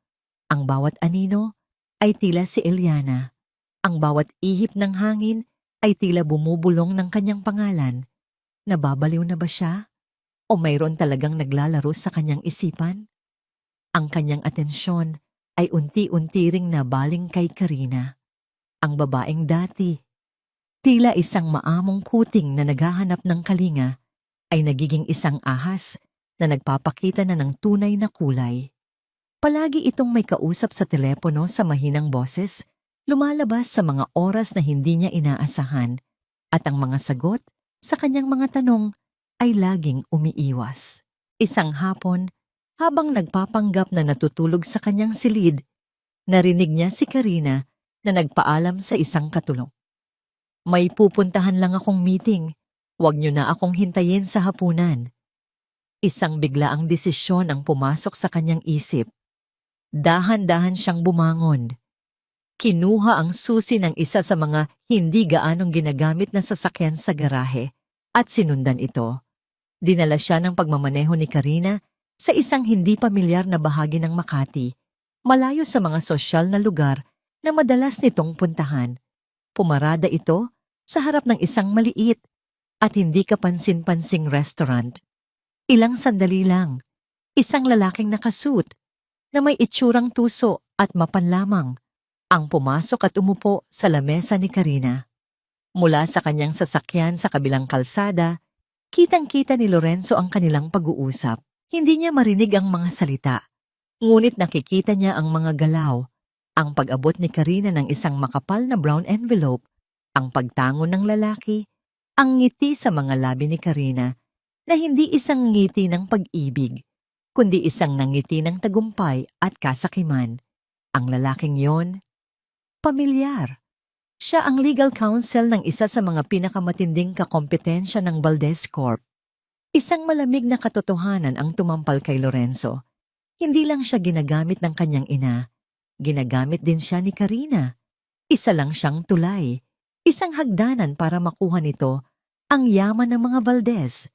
Ang bawat anino ay tila si Eliana. Ang bawat ihip ng hangin ay tila bumubulong ng kanyang pangalan. Nababaliw na ba siya? O mayroon talagang naglalaro sa kanyang isipan? Ang kanyang atensyon ay unti-unti ring nabaling kay Karina, ang babaeng dati. Tila isang maamong kuting na naghahanap ng kalinga ay nagiging isang ahas na nagpapakita na ng tunay na kulay. Palagi itong may kausap sa telepono sa mahinang boses, lumalabas sa mga oras na hindi niya inaasahan, at ang mga sagot sa kanyang mga tanong ay laging umiiwas. Isang hapon, habang nagpapanggap na natutulog sa kanyang silid, narinig niya si Karina na nagpaalam sa isang katulong. May pupuntahan lang akong meeting. Huwag niyo na akong hintayin sa hapunan. Isang biglaang desisyon ang pumasok sa kanyang isip. Dahan-dahan siyang bumangon. Kinuha ang susi ng isa sa mga hindi gaanong ginagamit na sasakyan sa garahe at sinundan ito. Dinala siya ng pagmamaneho ni Karina sa isang hindi pamilyar na bahagi ng Makati, malayo sa mga sosyal na lugar na madalas nitong puntahan. Pumarada ito sa harap ng isang maliit at hindi kapansin-pansing restaurant. Ilang sandali lang, isang lalaking nakasuit na may itsurang tuso at mapanlamang ang pumasok at umupo sa lamesa ni Karina. Mula sa kanyang sasakyan sa kabilang kalsada, kitang-kita ni Lorenzo ang kanilang pag-uusap. Hindi niya marinig ang mga salita, ngunit nakikita niya ang mga galaw, ang pag-abot ni Karina ng isang makapal na brown envelope, ang pagtango ng lalaki, ang ngiti sa mga labi ni Karina na hindi isang ngiti ng pag-ibig, kundi isang nangiti ng tagumpay at kasakiman. Ang lalaking yon, pamilyar. Siya ang legal counsel ng isa sa mga pinakamatinding kakompetensya ng Valdez Corp. Isang malamig na katotohanan ang tumampal kay Lorenzo. Hindi lang siya ginagamit ng kanyang ina, ginagamit din siya ni Karina. Isa lang siyang tulay, isang hagdanan para makuha nito ang yaman ng mga Valdez,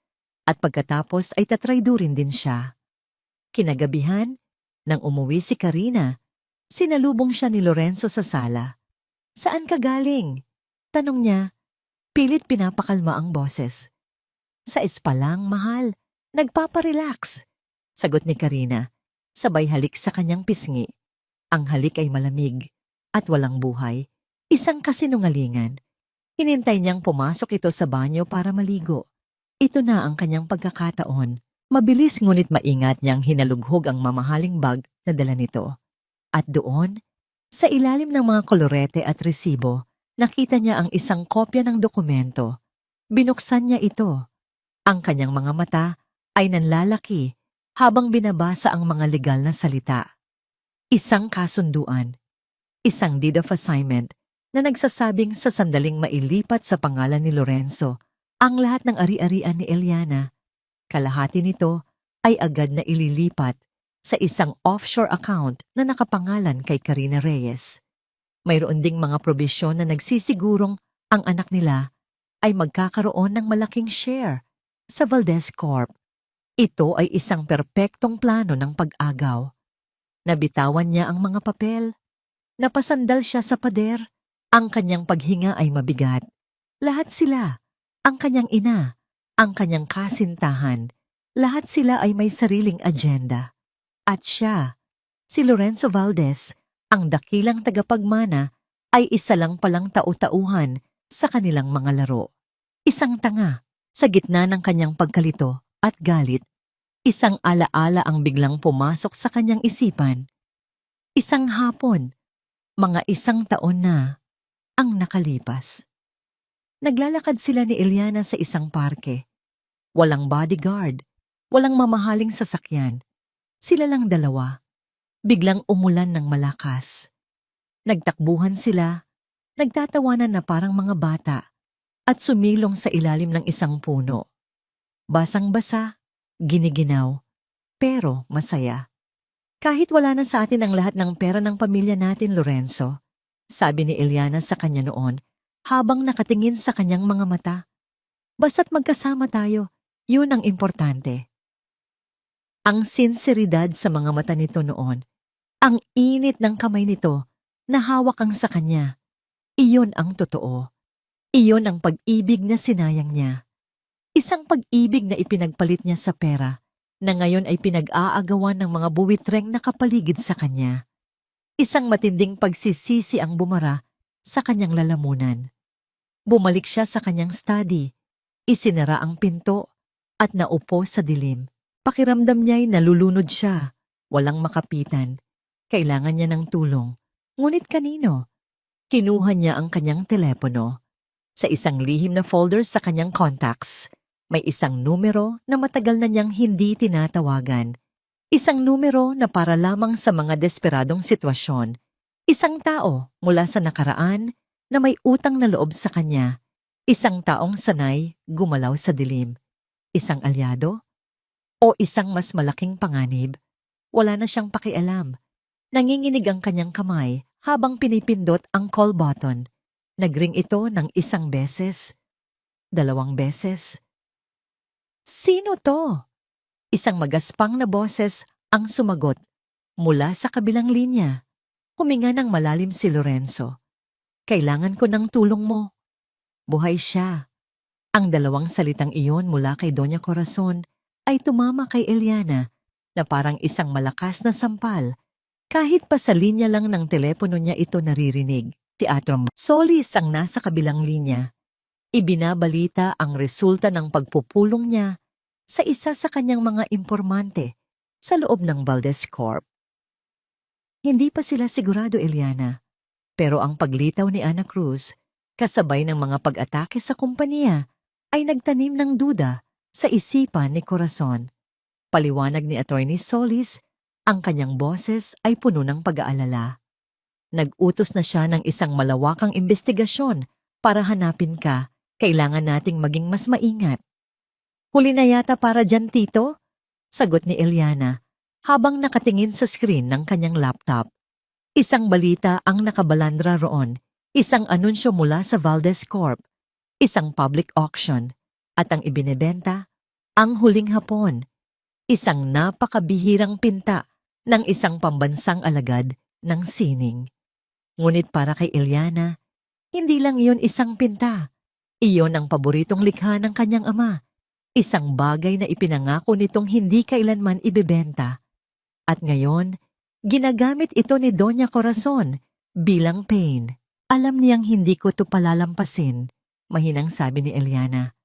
at pagkatapos ay tatraydurin din siya. Kinagabihan, nang umuwi si Karina, sinalubong siya ni Lorenzo sa sala. "Saan ka galing?" tanong niya, pilit pinapakalma ang boses. "Sa spa lang, mahal. Nagpaparelax," sagot ni Karina, sabay halik sa kanyang pisngi. Ang halik ay malamig at walang buhay, isang kasinungalingan. Hinintay niyang pumasok ito sa banyo para maligo. Ito na ang kanyang pagkakataon. Mabilis ngunit maingat niyang hinalughog ang mamahaling bag na dala nito. At doon, sa ilalim ng mga kolorete at resibo, nakita niya ang isang kopya ng dokumento. Binuksan niya ito. Ang kanyang mga mata ay nanlalaki habang binabasa ang mga legal na salita. Isang kasunduan, isang deed of assignment na nagsasabing sa sandaling mailipat sa pangalan ni Lorenzo ang lahat ng ari-arian ni Eliana. Kalahati nito ay agad na ililipat sa isang offshore account na nakapangalan kay Karina Reyes. Mayroon ding mga probisyon na nagsisigurong ang anak nila ay magkakaroon ng malaking share sa Valdez Corp. Ito ay isang perpektong plano ng pag-agaw. Nabitawan niya ang mga papel. Napasandal siya sa pader. Ang kanyang paghinga ay mabigat. Lahat sila, ang kanyang ina, ang kanyang kasintahan, lahat sila ay may sariling agenda. At siya, si Lorenzo Valdez, ang dakilang tagapagmana, ay isa lang palang tau-tauhan sa kanilang mga laro. Isang tanga sa gitna ng kanyang pagkalito at galit. Isang alaala ang biglang pumasok sa kanyang isipan. Isang hapon, mga isang taon na ang nakalipas. Naglalakad sila ni Eliana sa isang parke. Walang bodyguard, walang mamahaling sasakyan. Sila lang dalawa. Biglang umulan ng malakas. Nagtakbuhan sila, nagtatawanan na parang mga bata, at sumilong sa ilalim ng isang puno. Basang-basa, giniginaw, pero masaya. "Kahit wala na sa atin ang lahat ng pera ng pamilya natin, Lorenzo," sabi ni Eliana sa kanya noon habang nakatingin sa kanyang mga mata. "Basta't magkasama tayo, yun ang importante." Ang sinseridad sa mga mata nito noon, ang init ng kamay nito na hawak ang sa kanya. Iyon ang totoo. Iyon ang pag-ibig na sinayang niya. Isang pag-ibig na ipinagpalit niya sa pera na ngayon ay pinag-aagawan ng mga buwitreng nakapaligid sa kanya. Isang matinding pagsisisi ang bumara sa kanyang lalamunan. Bumalik siya sa kanyang study, isinara ang pinto at naupo sa dilim. Pakiramdam niya'y nalulunod siya, walang makapitan. Kailangan niya ng tulong. Ngunit kanino? Kinuha niya ang kanyang telepono. Sa isang lihim na folder sa kanyang contacts, may isang numero na matagal na niyang hindi tinatawagan. Isang numero na para lamang sa mga desperadong sitwasyon. Isang tao mula sa nakaraan na may utang na loob sa kanya. Isang taong sanay gumalaw sa dilim. Isang alyado? O isang mas malaking panganib? Wala na siyang pakialam. Nanginginig ang kanyang kamay habang pinipindot ang call button. Nagring ito ng isang beses, 2 beses. Sino to? Isang magaspang na boses ang sumagot mula sa kabilang linya. Huminga ng malalim si Lorenzo. Kailangan ko ng tulong mo. Buhay siya. Ang 2 salitang iyon mula kay Doña Corazon ay tumama kay Eliana na parang isang malakas na sampal. Kahit pa sa linya lang ng telepono niya ito naririnig. Teatro Solis ang nasa kabilang linya. Ibinabalita ang resulta ng pagpupulong niya sa isa sa kanyang mga impormante sa loob ng Valdez Corp. Hindi pa sila sigurado, Eliana, pero ang paglitaw ni Ana Cruz kasabay ng mga pag-atake sa kumpanya ay nagtanim ng duda sa isipan ni Corazon. Paliwanag ni Attorney Solis, ang kanyang boses ay puno ng pag-aalala. Nag-utos na siya ng isang malawakang investigasyon para hanapin ka. Kailangan nating maging mas maingat. Huli na yata para dyan, Tito? Sagot ni Eliana habang nakatingin sa screen ng kanyang laptop. Isang balita ang nakabalandra roon. Isang anunsyo mula sa Valdez Corp. Isang public auction. At ang ibinebenta, ang huling hapon. Isang napakabihirang pinta ng isang pambansang alagad ng sining. Ngunit para kay Eliana, hindi lang iyon isang pinta. Iyon ang paboritong likha ng kanyang ama. Isang bagay na ipinangako nitong hindi kailanman ibebenta. At ngayon, ginagamit ito ni Doña Corazon bilang pain. Alam niyang hindi ko ito palalampasin, mahinang sabi ni Eliana.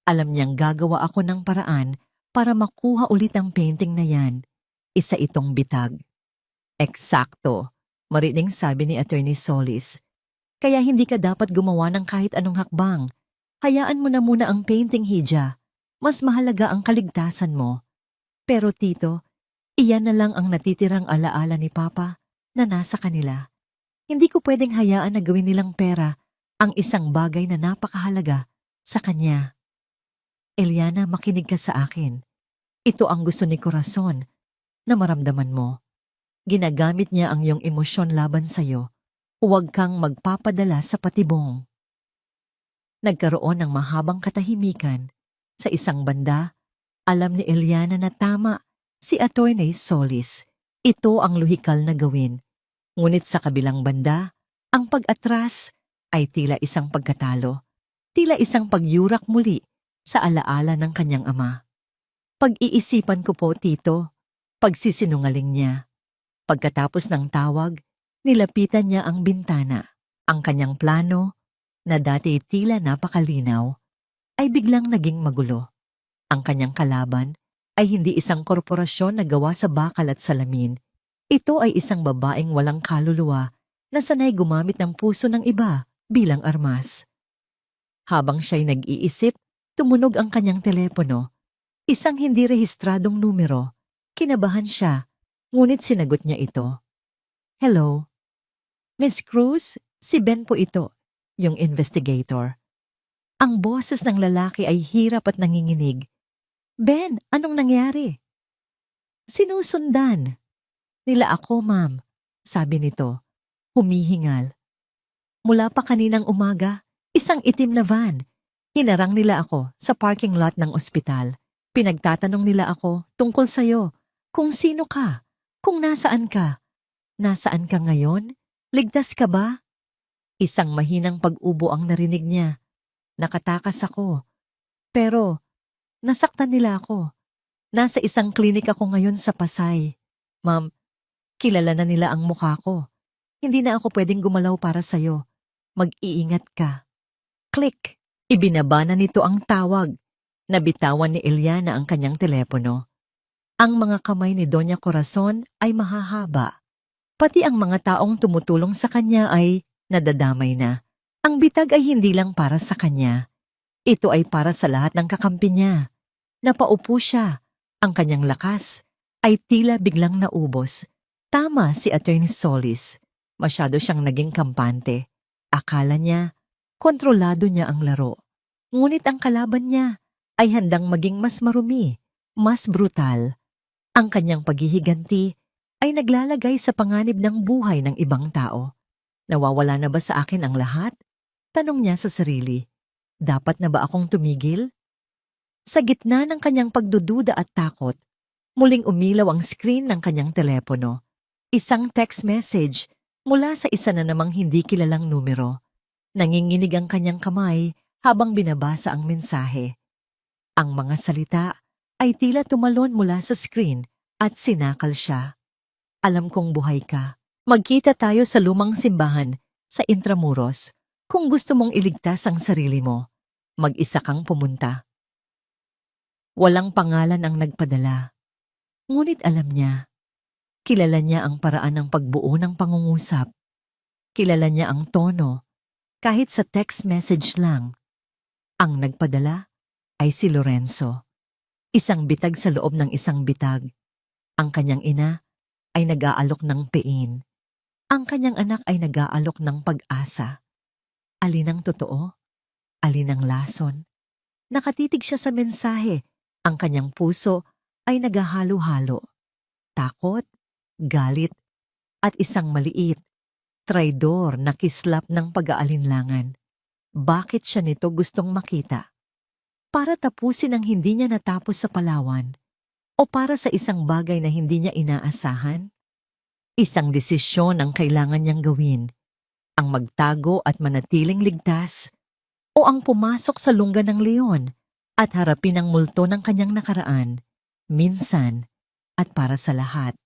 Alam niyang gagawa ako ng paraan para makuha ulit ang painting na yan. Isa itong bitag. Eksakto, marining sabi ni Attorney Solis. Kaya hindi ka dapat gumawa ng kahit anong hakbang. Hayaan mo na muna ang painting, Hija. Mas mahalaga ang kaligtasan mo. Pero Tito, iyan na lang ang natitirang alaala ni Papa na nasa kanila. Hindi ko pwedeng hayaan na gawin nilang pera ang isang bagay na napakahalaga sa kanya. Eliana, makinig ka sa akin. Ito ang gusto ni Corazon na maramdaman mo. Ginagamit niya ang iyong emosyon laban sa'yo. Huwag kang magpapadala sa patibong. Nagkaroon ng mahabang katahimikan. Sa isang banda, alam ni Eliana na tama si Attorney Solis. Ito ang luhikal na gawin. Ngunit sa kabilang banda, ang pag-atras ay tila isang pagkatalo. Tila isang pagyurak muli sa alaala ng kanyang ama. Pag-iisipan ko po, Tito, pagsisinungaling niya. Pagkatapos ng tawag, nilapitan niya ang bintana. Ang kanyang plano, na dati tila napakalinaw, ay biglang naging magulo. Ang kanyang kalaban ay hindi isang korporasyon na gawa sa bakal at salamin. Ito ay isang babaeng walang kaluluwa na sanay gumamit ng puso ng iba bilang armas. Habang siya'y nag-iisip, tumunog ang kanyang telepono. Isang hindi rehistradong numero. Kinabahan siya, ngunit sinagot niya ito. Hello? Miss Cruz, si Ben po ito, yung investigator. Ang boses ng lalaki ay hirap at nanginginig. Ben, anong nangyari? Sinusundan. Nila ako, ma'am, sabi nito, humihingal. Mula pa kaninang umaga, isang itim na van. Hinarang nila ako sa parking lot ng ospital. Pinagtatanong nila ako tungkol sa'yo, kung sino ka, kung nasaan ka. Nasaan ka ngayon? Ligtas ka ba? Isang mahinang pag-ubo ang narinig niya. Nakatakas ako. Pero Nasaktan nila ako. Nasa isang klinik ako ngayon sa Pasay. Ma'am, kilala na nila ang mukha ko. Hindi na ako pwedeng gumalaw para sa'yo. Mag-iingat ka. Click! Ibinaba na nito ang tawag. Nabitawan ni Eliana ang kanyang telepono. Ang mga kamay ni Doña Corazon ay mahahaba. Pati ang mga taong tumutulong sa kanya ay nadadamay na. Ang bitag ay hindi lang para sa kanya. Ito ay para sa lahat ng kakampi niya. Napaupo siya. Ang kanyang lakas ay tila biglang naubos. Tama si Attorney Solis. Masyado siyang naging kampante. Akala niya, kontrolado niya ang laro. Ngunit ang kalaban niya ay handang maging mas marumi, mas brutal. Ang kanyang paghihiganti ay naglalagay sa panganib ng buhay ng ibang tao. Nawawala na ba sa akin ang lahat? Tanong niya sa sarili. Dapat na ba akong tumigil? Sa gitna ng kanyang pagdududa at takot, muling umilaw ang screen ng kanyang telepono. Isang text message mula sa isa na namang hindi kilalang numero. Nanginginig ang kanyang kamay habang binabasa ang mensahe. Ang mga salita ay tila tumalon mula sa screen at sinakal siya. Alam kong buhay ka. Magkita tayo sa lumang simbahan sa Intramuros. Kung gusto mong iligtas ang sarili mo, mag-isa kang pumunta. Walang pangalan ang nagpadala. Ngunit alam niya. Kilala niya ang paraan ng pagbuo ng pangungusap. Kilala niya ang tono. Kahit sa text message lang. Ang nagpadala ay si Lorenzo. Isang bitag sa loob ng isang bitag. Ang kanyang ina ay nag-aalok ng pein. Ang kanyang anak ay nag-aalok ng pag-asa. Alin ang totoo? Alin ang lason? Nakatitig siya sa mensahe. Ang kanyang puso ay naghahalo-halo. Takot, galit, at isang maliit, traidor na kislap ng pag-aalinlangan. Bakit siya nito gustong makita? Para tapusin ang hindi niya natapos sa Palawan? O para sa isang bagay na hindi niya inaasahan? Isang desisyon ang kailangan niyang gawin. Ang magtago at manatiling ligtas o ang pumasok sa lungga ng leon at harapin ang multo ng kanyang nakaraan, minsan at para sa lahat.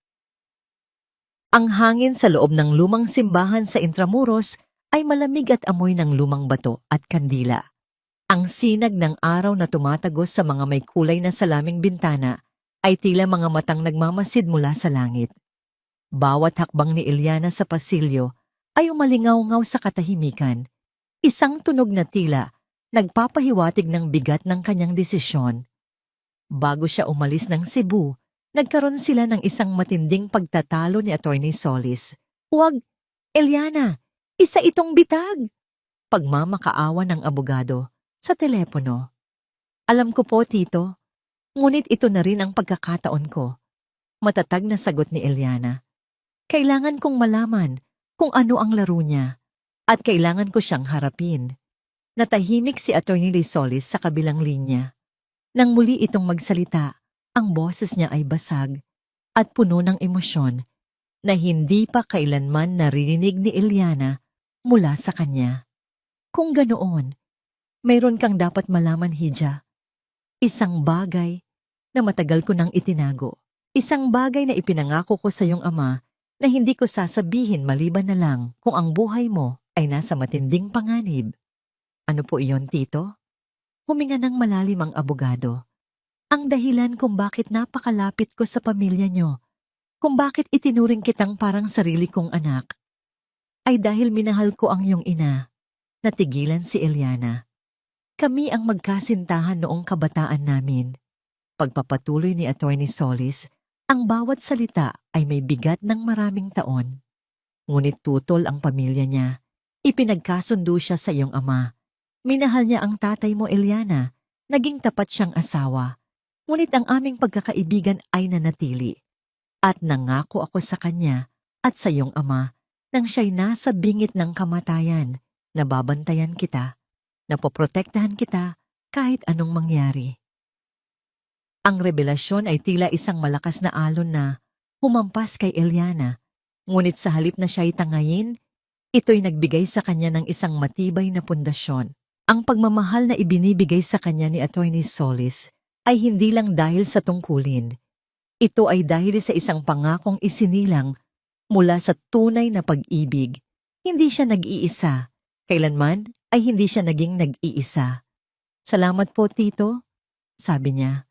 Ang hangin sa loob ng lumang simbahan sa Intramuros ay malamig at amoy ng lumang bato at kandila. Ang sinag ng araw na tumatagos sa mga may kulay na salaming bintana ay tila mga matang nagmamasid mula sa langit. Bawat hakbang ni Eliana sa pasilyo ay umalingaw-ngaw sa katahimikan. Isang tunog na tila nagpapahiwatig ng bigat ng kanyang desisyon. Bago siya umalis ng Cebu, nagkaroon sila ng isang matinding pagtatalo ni Attorney Solis. "Huwag, Eliana! Isa itong bitag!" Pagmamakaawa ng abogado sa telepono. "Alam ko po, Tito. Ngunit ito na rin ang pagkakataon ko." Matatag na sagot ni Eliana. "Kailangan kong malaman kung ano ang laro niya at kailangan ko siyang harapin." Natahimik si Attorney Solis sa kabilang linya. Nang muli itong magsalita, ang boses niya ay basag at puno ng emosyon na hindi pa kailanman naririnig ni Eliana mula sa kanya. "Kung ganoon, mayroon kang dapat malaman, Hija. Isang bagay na matagal ko nang itinago. Isang bagay na ipinangako ko sa iyong ama na hindi ko sasabihin maliban na lang kung ang buhay mo ay nasa matinding panganib." "Ano po iyon, Tito?" Huminga ng malalim ang abogado. "Ang dahilan kung bakit napakalapit ko sa pamilya niyo, kung bakit itinuring kitang parang sarili kong anak, ay dahil minahal ko ang iyong ina." Natigilan si Eliana. "Kami ang magkasintahan noong kabataan namin." Pagpapatuloy ni Attorney Solis, ang bawat salita ay may bigat ng maraming taon. Ngunit tutol ang pamilya niya. Ipinagkasundo siya sa iyong ama. Minahal niya ang tatay mo, Eliana. Naging tapat siyang asawa. Ngunit ang aming pagkakaibigan ay nanatili. At nangako ako sa kanya at sa iyong ama nang siya'y nasa bingit ng kamatayan na babantayan kita, na poprotektahan kita kahit anong mangyari. Ang revelasyon ay tila isang malakas na alon na humampas kay Eliana. Ngunit sa halip na siya'y tangayin, ito'y nagbigay sa kanya ng isang matibay na pundasyon. Ang pagmamahal na ibinibigay sa kanya ni Attorney Solis ay hindi lang dahil sa tungkulin. Ito ay dahil sa isang pangakong isinilang mula sa tunay na pag-ibig. Hindi siya nag-iisa. Kailanman ay hindi siya naging nag-iisa. Salamat po, Tito, sabi niya.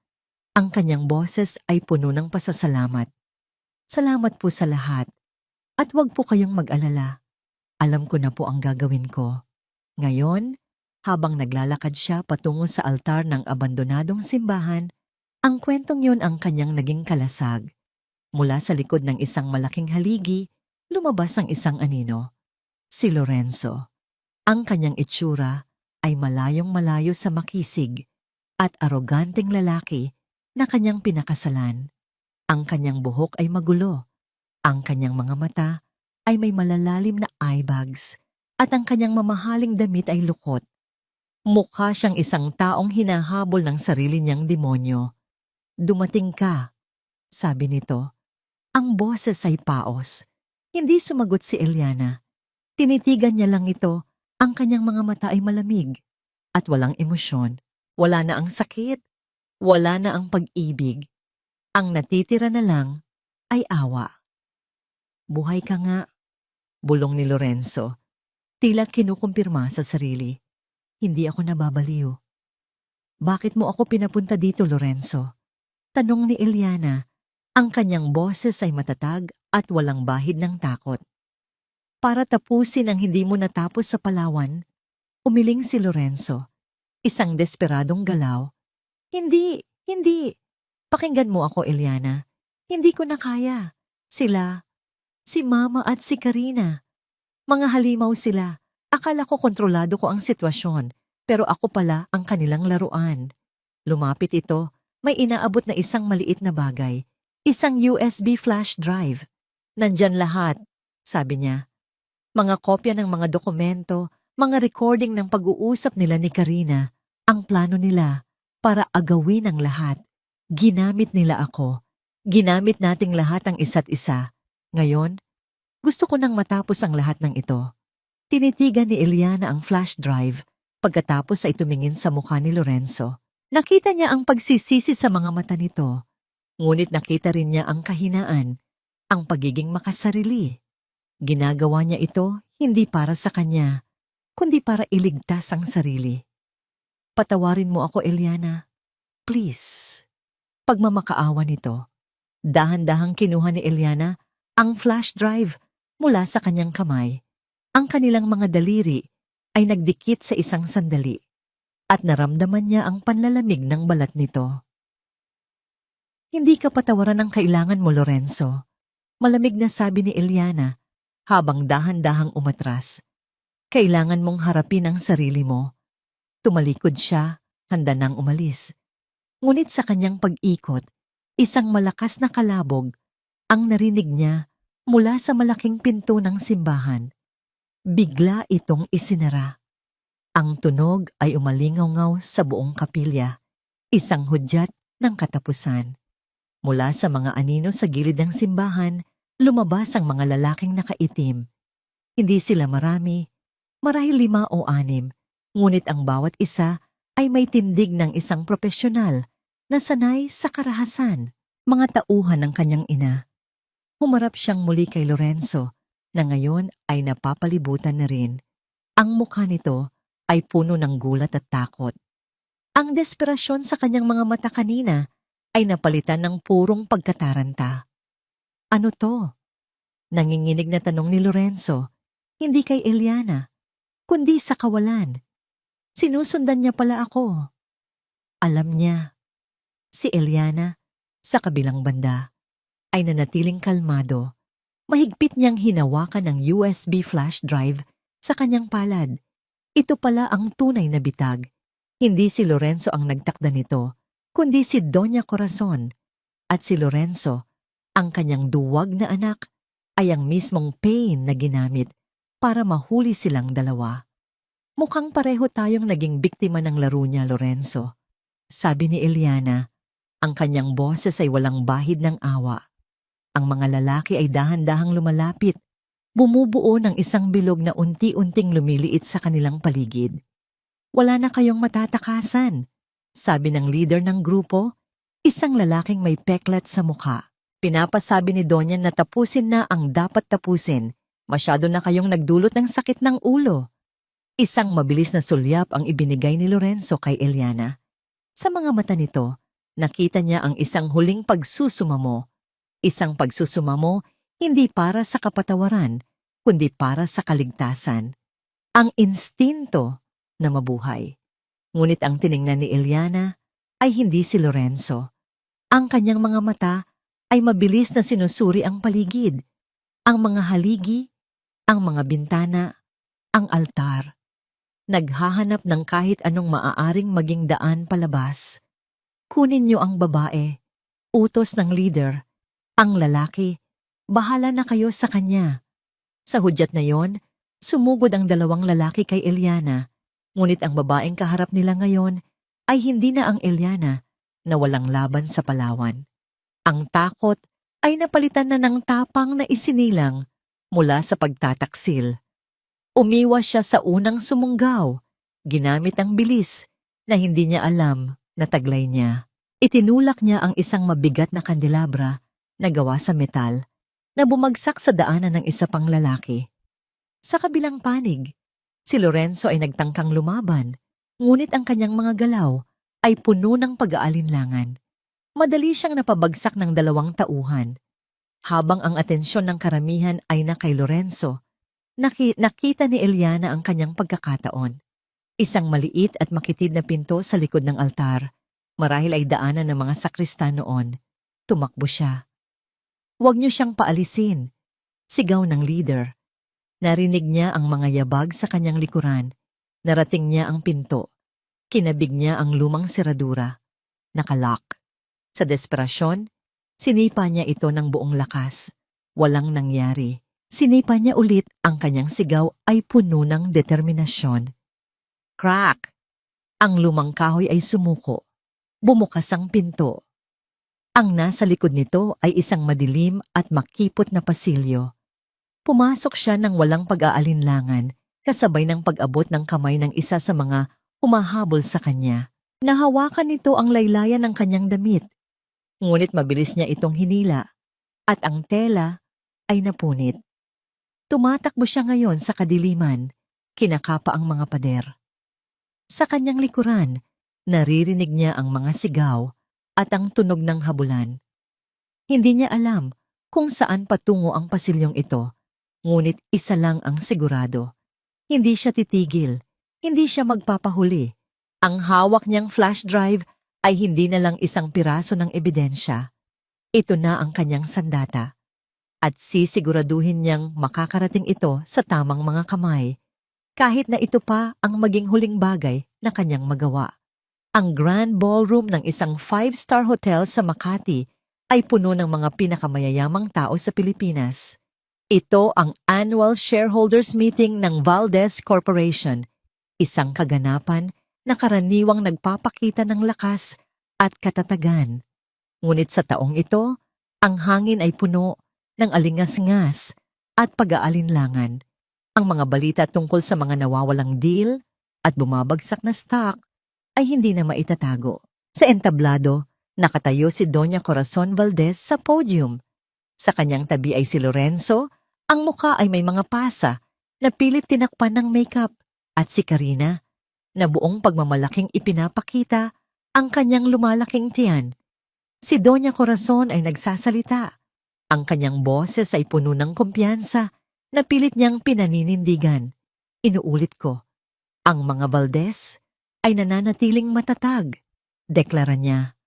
Ang kanyang boses ay puno ng pasasalamat. Salamat po sa lahat. At huwag po kayong mag-alala. Alam ko na po ang gagawin ko. Ngayon, habang naglalakad siya patungo sa altar ng abandonadong simbahan, ang kwentong yon ang kanyang naging kalasag. Mula sa likod ng isang malaking haligi, lumabas ang isang anino. Si Lorenzo. Ang kanyang itsura ay malayong malayo sa makisig at aroganteng lalaki na kanyang pinakasalan. Ang kanyang buhok ay magulo. Ang kanyang mga mata ay may malalalim na eye bags at ang kanyang mamahaling damit ay lukot. Mukha siyang isang taong hinahabol ng sarili niyang demonyo. Dumating ka, sabi nito. Ang boses ay paos. Hindi sumagot si Eliana. Tinitigan niya lang ito. Ang kanyang mga mata ay malamig at walang emosyon. Wala na ang sakit. Wala na ang pag-ibig. Ang natitira na lang ay awa. Buhay ka nga, bulong ni Lorenzo. Tila kinukumpirma sa sarili. Hindi ako nababaliw. Bakit mo ako pinapunta dito, Lorenzo? Tanong ni Eliana. Ang kanyang boses ay matatag at walang bahid ng takot. Para tapusin ang hindi mo natapos sa Palawan, umiling si Lorenzo. Isang desperadong galaw. Hindi. Pakinggan mo ako, Eliana. Hindi ko na kaya. Sila, si Mama at si Karina. Mga halimaw sila. Akala ko kontrolado ko ang sitwasyon, pero ako pala ang kanilang laruan. Lumapit ito, may inaabot na isang maliit na bagay. Isang USB flash drive. Nandyan lahat, sabi niya. Mga kopya ng mga dokumento, mga recording ng pag-uusap nila ni Karina, ang plano nila para agawin ang lahat. Ginamit nila ako. Ginamit nating lahat ang isa't isa. Ngayon, gusto ko nang matapos ang lahat ng ito. Tinitigan ni Eliana ang flash drive pagkatapos ay tumingin sa mukha ni Lorenzo. Nakita niya ang pagsisisi sa mga mata nito. Ngunit nakita rin niya ang kahinaan, ang pagiging makasarili. Ginagawa niya ito hindi para sa kanya, kundi para iligtas ang sarili. Patawarin mo ako, Eliana. Please. Pagmamakaawa nito, dahan-dahang kinuha ni Eliana ang flash drive mula sa kanyang kamay. Ang kanilang mga daliri ay nagdikit sa isang sandali at naramdaman niya ang panlalamig ng balat nito. Hindi ka patawaran ang kailangan mo, Lorenzo. Malamig na sabi ni Eliana habang dahan-dahang umatras. Kailangan mong harapin ang sarili mo. Tumalikod siya, handa nang umalis. Ngunit sa kanyang pag-ikot, isang malakas na kalabog ang narinig niya mula sa malaking pinto ng simbahan. Bigla itong isinara. Ang tunog ay umalingaw-ngaw sa buong kapilya, isang hudyat ng katapusan. Mula sa mga anino sa gilid ng simbahan, lumabas ang mga lalaking nakaitim. Hindi sila marami, marahil 5 o 6, ngunit ang bawat isa ay may tindig ng isang propesyonal na sanay sa karahasan, mga tauhan ng kanyang ina. Humarap siyang muli kay Lorenzo, na ngayon ay napapalibutan na rin. Ang mukha nito ay puno ng gulat at takot. Ang desperasyon sa kanyang mga mata kanina ay napalitan ng purong pagkataranta. Ano to? Nanginginig na tanong ni Lorenzo, hindi kay Eliana, kundi sa kawalan. Sinusundan niya pala ako. Alam niya. Si Eliana, sa kabilang banda, ay nanatiling kalmado. Mahigpit niyang hinawakan ang USB flash drive sa kanyang palad. Ito pala ang tunay na bitag. Hindi si Lorenzo ang nagtakda nito, kundi si Doña Corazon. At si Lorenzo, ang kanyang duwag na anak, ay ang mismong pain na ginamit para mahuli silang dalawa. Mukhang pareho tayong naging biktima ng laro niya, Lorenzo. Sabi ni Eliana, ang kanyang boses ay walang bahid ng awa. Ang mga lalaki ay dahan-dahang lumalapit, bumubuo ng isang bilog na unti-unting lumiliit sa kanilang paligid. Wala na kayong matatakasan. Sabi ng leader ng grupo, isang lalaking may peklat sa mukha. Pinapasabi ni Donya na tapusin na ang dapat tapusin. Masyado na kayong nagdulot ng sakit ng ulo. Isang mabilis na sulyap ang ibinigay ni Lorenzo kay Eliana. Sa mga mata nito, nakita niya ang isang huling pagsusumamo. Isang pagsusumamo hindi para sa kapatawaran, kundi para sa kaligtasan. Ang instinto na mabuhay. Ngunit ang tiningnan ni Eliana ay hindi si Lorenzo. Ang kanyang mga mata ay mabilis na sinusuri ang paligid, ang mga haligi, ang mga bintana, ang altar. Naghahanap ng kahit anong maaaring maging daan palabas. Kunin niyo ang babae, utos ng leader. Ang lalaki, bahala na kayo sa kanya. Sa hudyat na yon, sumugod ang dalawang lalaki kay Eliana, ngunit ang babaeng kaharap nila ngayon ay hindi na ang Eliana na walang laban sa Palawan. Ang takot ay napalitan na ng tapang na isinilang mula sa pagtataksil. Umiwas siya sa unang sumunggaw, ginamit ang bilis na hindi niya alam na taglay niya. Itinulak niya ang isang mabigat na kandelabra na gawa sa metal na bumagsak sa daanan ng isa pang lalaki. Sa kabilang panig, si Lorenzo ay nagtangkang lumaban, ngunit ang kanyang mga galaw ay puno ng pag-aalinlangan. Madali siyang napabagsak ng dalawang tauhan. Habang ang atensyon ng karamihan ay na kay Lorenzo, nakita ni Eliana ang kanyang pagkakataon. Isang maliit at makitid na pinto sa likod ng altar. Marahil ay daanan ng mga sakristan noon. Tumakbo siya. Huwag niyo siyang paalisin. Sigaw ng leader. Narinig niya ang mga yabag sa kanyang likuran. Narating niya ang pinto. Kinabig niya ang lumang seradura. Nakalock. Sa desperasyon, sinipa niya ito ng buong lakas. Walang nangyari. Sinipa niya ulit, ang kanyang sigaw ay puno ng determinasyon. Crack! Ang lumang kahoy ay sumuko. Bumukas ang pinto. Ang nasa likod nito ay isang madilim at makipot na pasilyo. Pumasok siya ng walang pag-aalinlangan, kasabay ng pag-abot ng kamay ng isa sa mga humahabol sa kanya. Nahawakan nito ang laylayan ng kanyang damit. Ngunit mabilis niya itong hinila, at ang tela ay napunit. Tumatakbo siya ngayon sa kadiliman, kinakapa ang mga pader. Sa kanyang likuran, naririnig niya ang mga sigaw at ang tunog ng habulan. Hindi niya alam kung saan patungo ang pasilyong ito, ngunit isa lang ang sigurado. Hindi siya titigil, hindi siya magpapahuli. Ang hawak niyang flash drive ay hindi na lang isang piraso ng ebidensya. Ito na ang kanyang sandata. At sisiguraduhin niyang makakarating ito sa tamang mga kamay, kahit na ito pa ang maging huling bagay na kanyang magawa. Ang grand ballroom ng isang 5-star hotel sa Makati ay puno ng mga pinakamayayamang tao sa Pilipinas. Ito ang annual shareholders meeting ng Valdez Corporation, isang kaganapan na karaniwang nagpapakita ng lakas at katatagan. Ngunit sa taong ito, ang hangin ay puno ng alingas-ngas at pag-aalinlangan. Ang mga balita tungkol sa mga nawawalang deal at bumabagsak na stock ay hindi na maitatago. Sa entablado, nakatayo si Doña Corazon Valdez sa podium. Sa kanyang tabi ay si Lorenzo, ang mukha ay may mga pasa na pilit tinakpan ng makeup, at si Karina, na buong pagmamalaking ipinapakita ang kanyang lumalaking tiyan. Si Doña Corazon ay nagsasalita. Ang kanyang boses ay puno ng kumpiyansa na pilit niyang pinaninindigan. Inuulit ko, ang mga Valdez ay nananatiling matatag, deklara niya.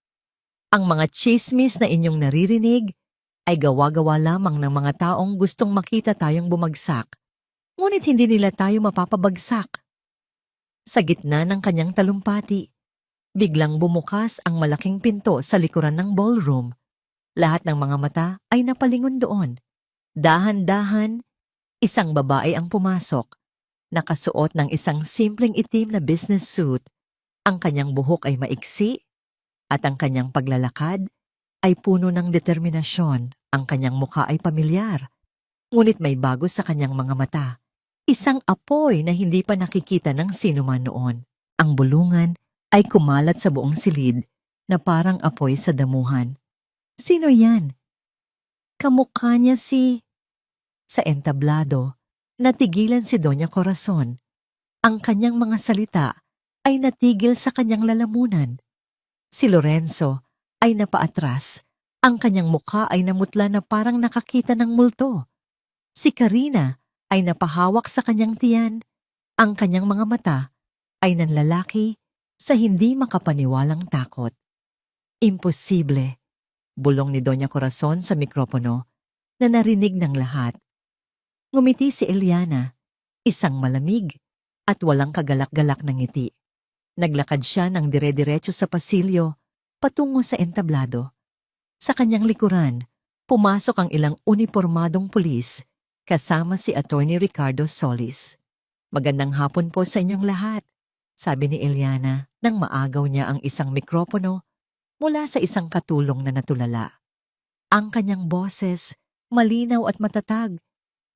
Ang mga chismis na inyong naririnig ay gawa-gawa lamang ng mga taong gustong makita tayong bumagsak, ngunit hindi nila tayo mapapabagsak. Sa gitna ng kanyang talumpati, biglang bumukas ang malaking pinto sa likuran ng ballroom. Lahat ng mga mata ay napalingon doon. Dahan-dahan, isang babae ang pumasok. Nakasuot ng isang simpleng itim na business suit. Ang kanyang buhok ay maiksi at ang kanyang paglalakad ay puno ng determinasyon. Ang kanyang mukha ay pamilyar, ngunit may bago sa kanyang mga mata. Isang apoy na hindi pa nakikita ng sinuman noon. Ang bulungan ay kumalat sa buong silid na parang apoy sa damuhan. Sino yan? Kamukha niya si... Sa entablado, natigilan si Doña Corazon. Ang kanyang mga salita ay natigil sa kanyang lalamunan. Si Lorenzo ay napaatras. Ang kanyang mukha ay namutla na parang nakakita ng multo. Si Karina ay napahawak sa kanyang tiyan. Ang kanyang mga mata ay nanlalaki sa hindi makapaniwalang takot. Imposible, bulong ni Doña Corazon sa mikropono na narinig ng lahat. Ngumiti si Eliana, isang malamig at walang kagalak-galak na ngiti. Naglakad siya ng dire-diretso sa pasilyo patungo sa entablado. Sa kanyang likuran, pumasok ang ilang unipormadong pulis kasama si Attorney Ricardo Solis. Magandang hapon po sa inyong lahat, sabi ni Eliana nang maagaw niya ang isang mikropono mula sa isang katulong na natulala. Ang kanyang boses, malinaw at matatag,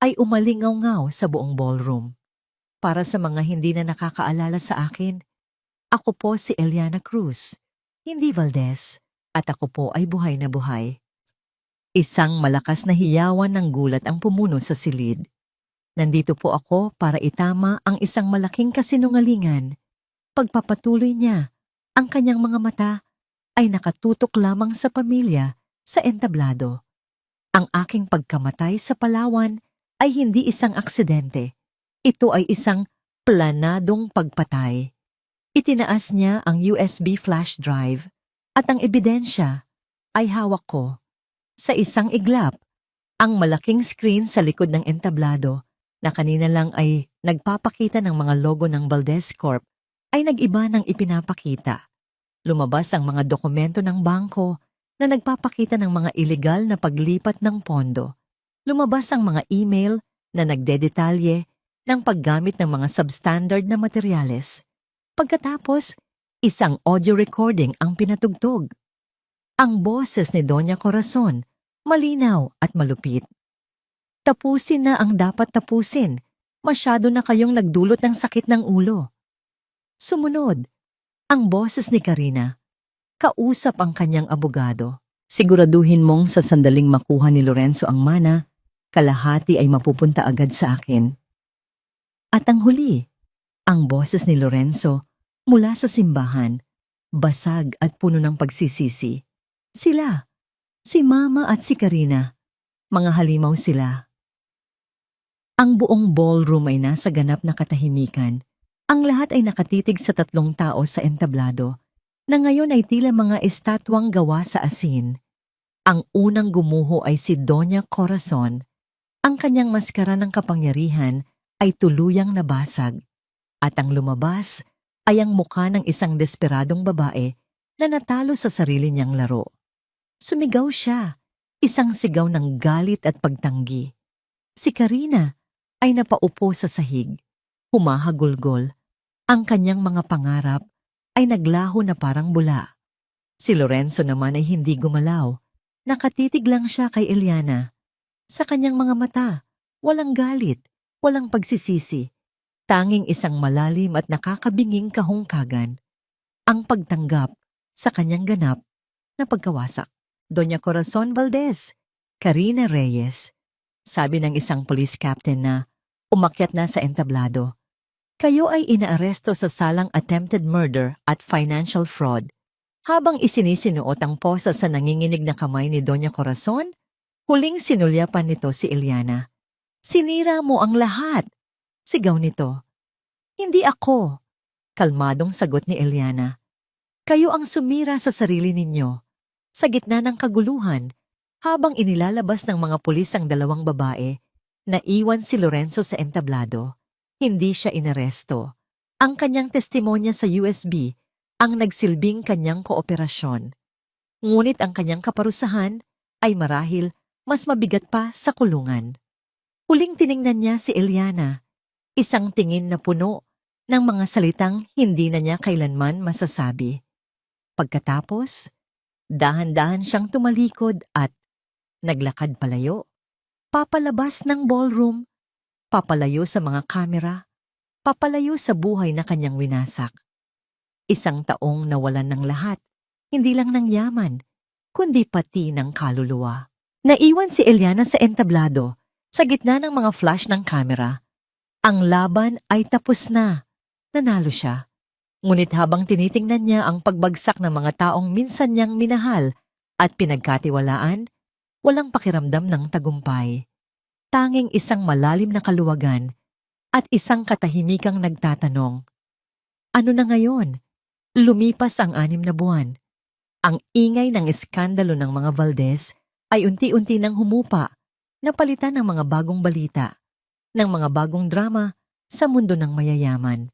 ay umalingaw-ngaw sa buong ballroom. Para sa mga hindi na nakakaalala sa akin, ako po si Eliana Cruz, hindi Valdez, at ako po ay buhay na buhay. Isang malakas na hiyawan ng gulat ang pumuno sa silid. Nandito po ako para itama ang isang malaking kasinungalingan. Pagpapatuloy niya, ang kanyang mga mata ay nakatutok lamang sa pamilya sa entablado. Ang aking pagkamatay sa Palawan ay hindi isang aksidente. Ito ay isang planadong pagpatay. Itinaas niya ang USB flash drive at ang ebidensya ay hawak ko. Sa isang iglap, ang malaking screen sa likod ng entablado na kanina lang ay nagpapakita ng mga logo ng Valdez Corp ay nag-iba ng ipinapakita. Lumabas ang mga dokumento ng bangko na nagpapakita ng mga ilegal na paglipat ng pondo. Lumabas ang mga email na nagdedetalye ng paggamit ng mga substandard na materyales. Pagkatapos, isang audio recording ang pinatugtog. Ang boses ni Doña Corazon, malinaw at malupit. Tapusin na ang dapat tapusin. Masyado na kayong nagdulot ng sakit ng ulo. Sumunod, ang boses ni Karina. Kausap ang kanyang abogado. Siguraduhin mong sa sandaling makuha ni Lorenzo ang mana, kalahati ay mapupunta agad sa akin. At ang huli, ang boses ni Lorenzo mula sa simbahan, basag at puno ng pagsisisi. Sila, si Mama at si Karina, mga halimaw sila. Ang buong ballroom ay nasa ganap na katahimikan. Ang lahat ay nakatitig sa tatlong tao sa entablado, na ngayon ay tila mga estatwang gawa sa asin. Ang unang gumuho ay si Doña Corazon. Ang kanyang maskara ng kapangyarihan ay tuluyang nabasag, at ang lumabas ay ang mukha ng isang desperadong babae na natalo sa sarili niyang laro. Sumigaw siya, isang sigaw ng galit at pagtanggi. Si Karina ay napaupo sa sahig, humahagulgol. Ang kanyang mga pangarap ay naglaho na parang bula. Si Lorenzo naman ay hindi gumalaw. Nakatitig lang siya kay Eliana. Sa kanyang mga mata, walang galit, walang pagsisisi. Tanging isang malalim at nakakabinging kahungkagan. Ang pagtanggap sa kanyang ganap na pagkawasak. Doña Corazon Valdez, Karina Reyes, sabi ng isang police captain na umakyat na sa entablado. Kayo ay inaaresto sa salang attempted murder at financial fraud. Habang isinisinuot ang posa sa nanginginig na kamay ni Doña Corazon, huling sinulyapan nito si Eliana. Sinira mo ang lahat, sigaw nito. Hindi ako, kalmadong sagot ni Eliana. Kayo ang sumira sa sarili ninyo. Sa gitna ng kaguluhan, habang inilalabas ng mga pulis ang dalawang babae, naiwan si Lorenzo sa entablado. Hindi siya inaresto. Ang kanyang testimonya sa USB ang nagsilbing kanyang kooperasyon. Ngunit ang kanyang kaparusahan ay marahil mas mabigat pa sa kulungan. Huling tiningnan niya si Eliana, isang tingin na puno ng mga salitang hindi na niya kailanman masasabi. Pagkatapos, dahan-dahan siyang tumalikod at naglakad palayo, papalabas ng ballroom, papalayo sa mga kamera, papalayo sa buhay na kanyang winasak. Isang taong nawalan ng lahat, hindi lang ng yaman, kundi pati ng kaluluwa. Naiwan si Eliana sa entablado, sa gitna ng mga flash ng kamera. Ang laban ay tapos na. Nanalo siya. Ngunit habang tinitingnan niya ang pagbagsak ng mga taong minsan niyang minahal at pinagkatiwalaan, walang pakiramdam ng tagumpay. Tanging isang malalim na kaluwagan at isang katahimikang nagtatanong, ano na ngayon? Lumipas ang 6 na buwan. Ang ingay ng iskandalo ng mga Valdez ay unti-unti nang humupa, napalitan ng mga bagong balita, ng mga bagong drama sa mundo ng mayayaman.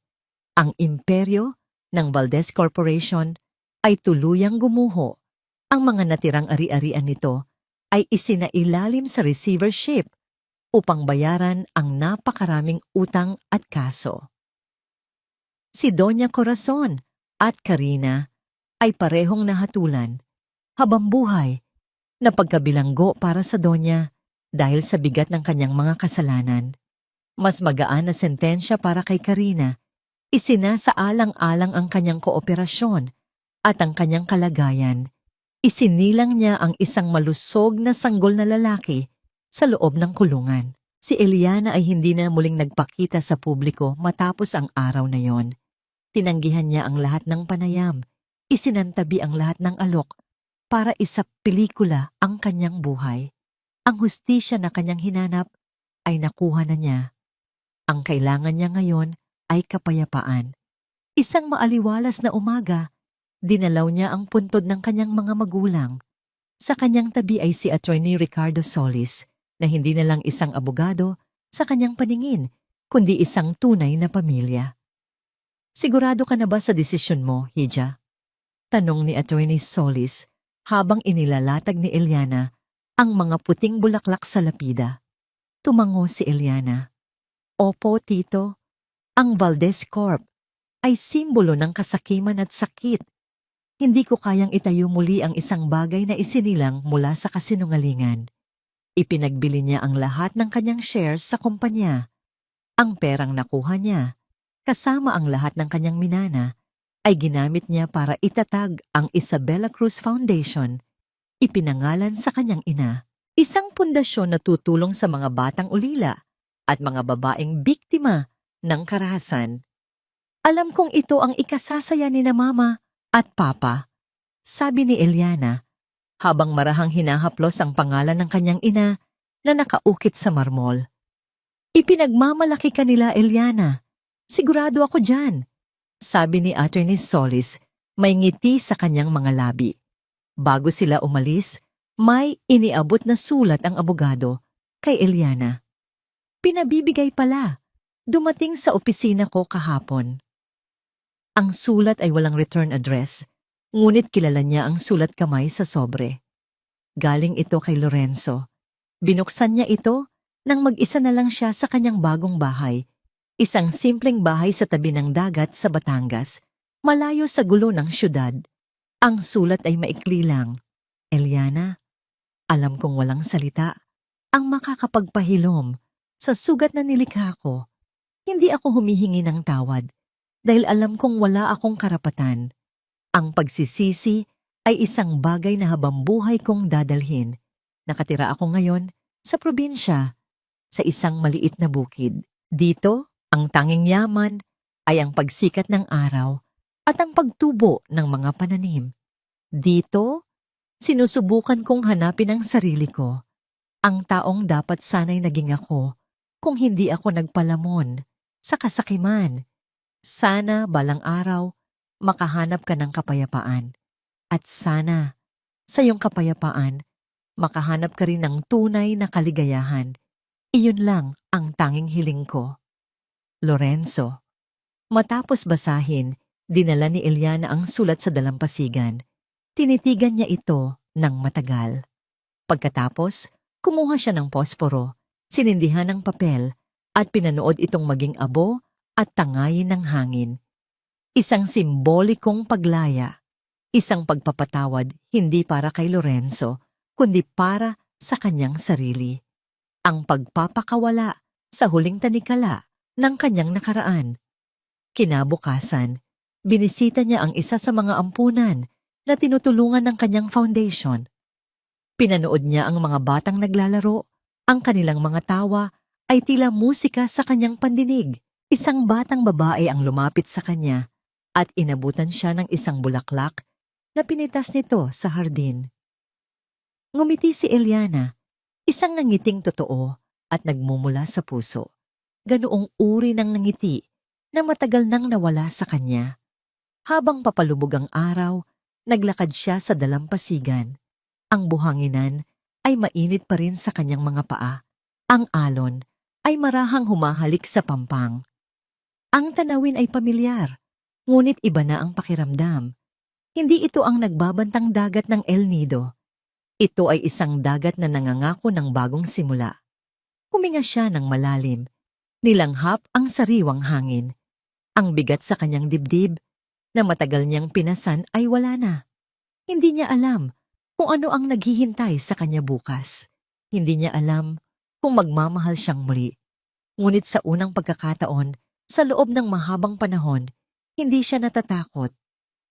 Ang imperyo ng Valdez Corporation ay tuluyang gumuho. Ang mga natirang ari-arian nito ay isinailalim sa receivership upang bayaran ang napakaraming utang at kaso. Si Doña Corazon at Karina ay parehong nahatulan, habang buhay, na pagkabilanggo para sa Doña dahil sa bigat ng kanyang mga kasalanan. Mas magaan na sentensya para kay Karina, isinasaalang-alang ang kanyang kooperasyon at ang kanyang kalagayan. Isinilang niya ang isang malusog na sanggol na lalaki sa loob ng kulungan. Si Eliana ay hindi na muling nagpakita sa publiko matapos ang araw na yon. Tinanggihan niya ang lahat ng panayam, isinantabi ang lahat ng alok para isang pelikula ang kanyang buhay. Ang hustisya na kanyang hinanap ay nakuha na niya. Ang kailangan niya ngayon ay kapayapaan. Isang maaliwalas na umaga, dinalaw niya ang puntod ng kanyang mga magulang. Sa kanyang tabi ay si Attorney Ricardo Solis, na hindi na lang isang abogado sa kanyang paningin, kundi isang tunay na pamilya. Sigurado ka na ba sa desisyon mo, Hija? Tanong ni Attorney Solis habang inilalatag ni Eliana ang mga puting bulaklak sa lapida. Tumango si Eliana. Opo, Tito. Ang Valdez Corp ay simbolo ng kasakiman at sakit. Hindi ko kayang itayo muli ang isang bagay na isinilang mula sa kasinungalingan. Ipinagbili niya ang lahat ng kanyang shares sa kumpanya. Ang perang nakuha niya, kasama ang lahat ng kanyang minana, ay ginamit niya para itatag ang Isabella Cruz Foundation, ipinangalan sa kanyang ina. Isang pundasyon na tutulong sa mga batang ulila at mga babaeng biktima ng karahasan. Alam kong ito ang ikasasaya ni na Mama at Papa, sabi ni Eliana, habang marahang hinahaplos ang pangalan ng kanyang ina na nakaukit sa marmol. Ipinagmamalaki ka nila, Eliana. Sigurado ako dyan, sabi ni Attorney Solis, may ngiti sa kanyang mga labi. Bago sila umalis, may iniabot na sulat ang abogado kay Eliana. Pinabibigay pala. Dumating sa opisina ko kahapon. Ang sulat ay walang return address, ngunit kilala niya ang sulat kamay sa sobre. Galing ito kay Lorenzo. Binuksan niya ito nang mag-isa na lang siya sa kanyang bagong bahay. Isang simpleng bahay sa tabi ng dagat sa Batangas, malayo sa gulo ng syudad. Ang sulat ay maikli lang. Eliana, alam kong walang salita ang makakapagpahilom sa sugat na nilikha ko. Hindi ako humihingi ng tawad dahil alam kong wala akong karapatan. Ang pagsisisi ay isang bagay na habang buhay kong dadalhin. Nakatira ako ngayon sa probinsya, sa isang maliit na bukid. Dito, ang tanging yaman ay ang pagsikat ng araw at ang pagtubo ng mga pananim. Dito, sinusubukan kong hanapin ang sarili ko, ang taong dapat sana'y naging ako kung hindi ako nagpalamon sa kasakiman. Sana balang araw makahanap ka ng kapayapaan. At sana sa iyong kapayapaan makahanap ka rin ng tunay na kaligayahan. Iyon lang ang tanging hiling ko. Lorenzo. Matapos basahin, dinala ni Eliana ang sulat sa dalampasigan. Tinitigan niya ito ng matagal. Pagkatapos, kumuha siya ng posporo, sinindihan ng papel, at pinanood itong maging abo at tangayin ng hangin. Isang simbolikong paglaya, isang pagpapatawad hindi para kay Lorenzo, kundi para sa kanyang sarili. Ang pagpapakawala sa huling tanikala ng kanyang nakaraan. Kinabukasan, Binisita niya ang isa sa mga ampunan na tinutulungan ng kanyang foundation. Pinanood niya ang mga batang naglalaro. Ang kanilang mga tawa ay tila musika sa kanyang pandinig. Isang batang babae ang lumapit sa kanya at inabutan siya ng isang bulaklak na pinitas nito sa hardin. Ngumiti si Eliana, isang nangiting totoo at nagmumula sa puso. Ganoong uri ng ngiti na matagal nang nawala sa kanya. Habang papalubog ang araw, naglakad siya sa dalampasigan. Ang buhanginan ay mainit pa rin sa kanyang mga paa. Ang alon ay marahang humahalik sa pampang. Ang tanawin ay pamilyar, ngunit iba na ang pakiramdam. Hindi ito ang nagbabantang dagat ng El Nido. Ito ay isang dagat na nangangako ng bagong simula. Huminga siya ng malalim. Nilanghap ang sariwang hangin. Ang bigat sa kanyang dibdib na matagal niyang pinasan ay wala na. Hindi niya alam kung ano ang naghihintay sa kanya bukas. Hindi niya alam kung magmamahal siyang muli. Ngunit sa unang pagkakataon, sa loob ng mahabang panahon, hindi siya natatakot.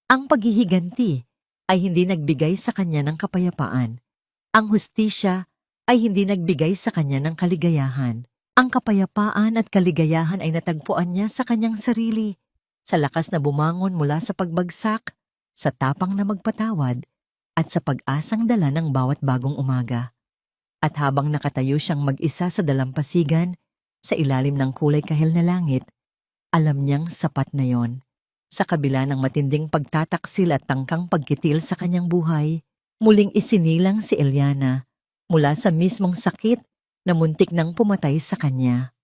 Ang paghihiganti ay hindi nagbigay sa kanya ng kapayapaan. Ang hustisya ay hindi nagbigay sa kanya ng kaligayahan. Ang kapayapaan at kaligayahan ay natagpuan niya sa kanyang sarili, sa lakas na bumangon mula sa pagbagsak, sa tapang na magpatawad, at sa pag-asang dala ng bawat bagong umaga. At habang nakatayo siyang mag-isa sa dalampasigan, sa ilalim ng kulay kahel na langit, alam niyang sapat na yon. Sa kabila ng matinding pagtataksil at tangkang pagkitil sa kanyang buhay, muling isinilang si Eliana mula sa mismong sakit na muntik nang pumatay sa kanya.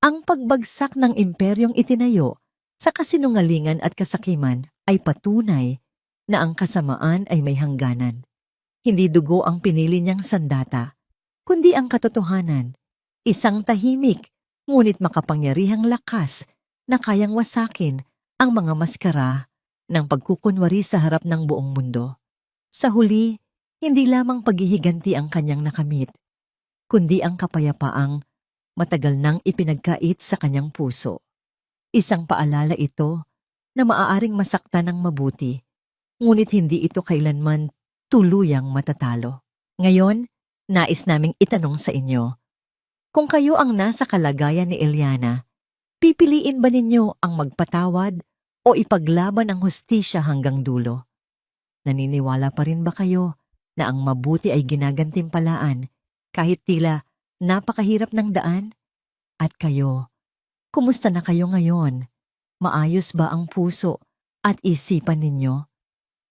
Ang pagbagsak ng imperyong itinayo sa kasinungalingan at kasakiman ay patunay na ang kasamaan ay may hangganan. Hindi dugo ang pinili niyang sandata, kundi ang katotohanan, isang tahimik ngunit makapangyarihang lakas na kayang wasakin ang mga maskara ng pagkukunwari sa harap ng buong mundo. Sa huli, hindi lamang paghihiganti ang kanyang nakamit, kundi ang kapayapaang matagal nang ipinagkait sa kanyang puso. Isang paalala ito na maaaring masaktan ng mabuti, ngunit hindi ito kailanman tuluyang matatalo. Ngayon, nais naming itanong sa inyo, kung kayo ang nasa kalagayan ni Eliana, pipiliin ba ninyo ang magpatawad o ipaglaban ang hustisya hanggang dulo? Naniniwala pa rin ba kayo na ang mabuti ay ginagantimpalaan kahit tila napakahirap ng daan? At kayo, kumusta na kayo ngayon? Maayos ba ang puso at isipan ninyo?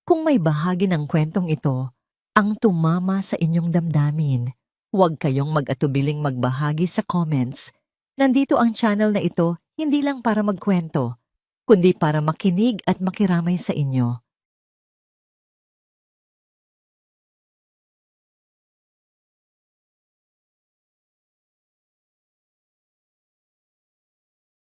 Kung may bahagi ng kwentong ito ang tumama sa inyong damdamin, huwag kayong mag-atubiling magbahagi sa comments. Nandito ang channel na ito hindi lang para magkwento, kundi para makinig at makiramay sa inyo.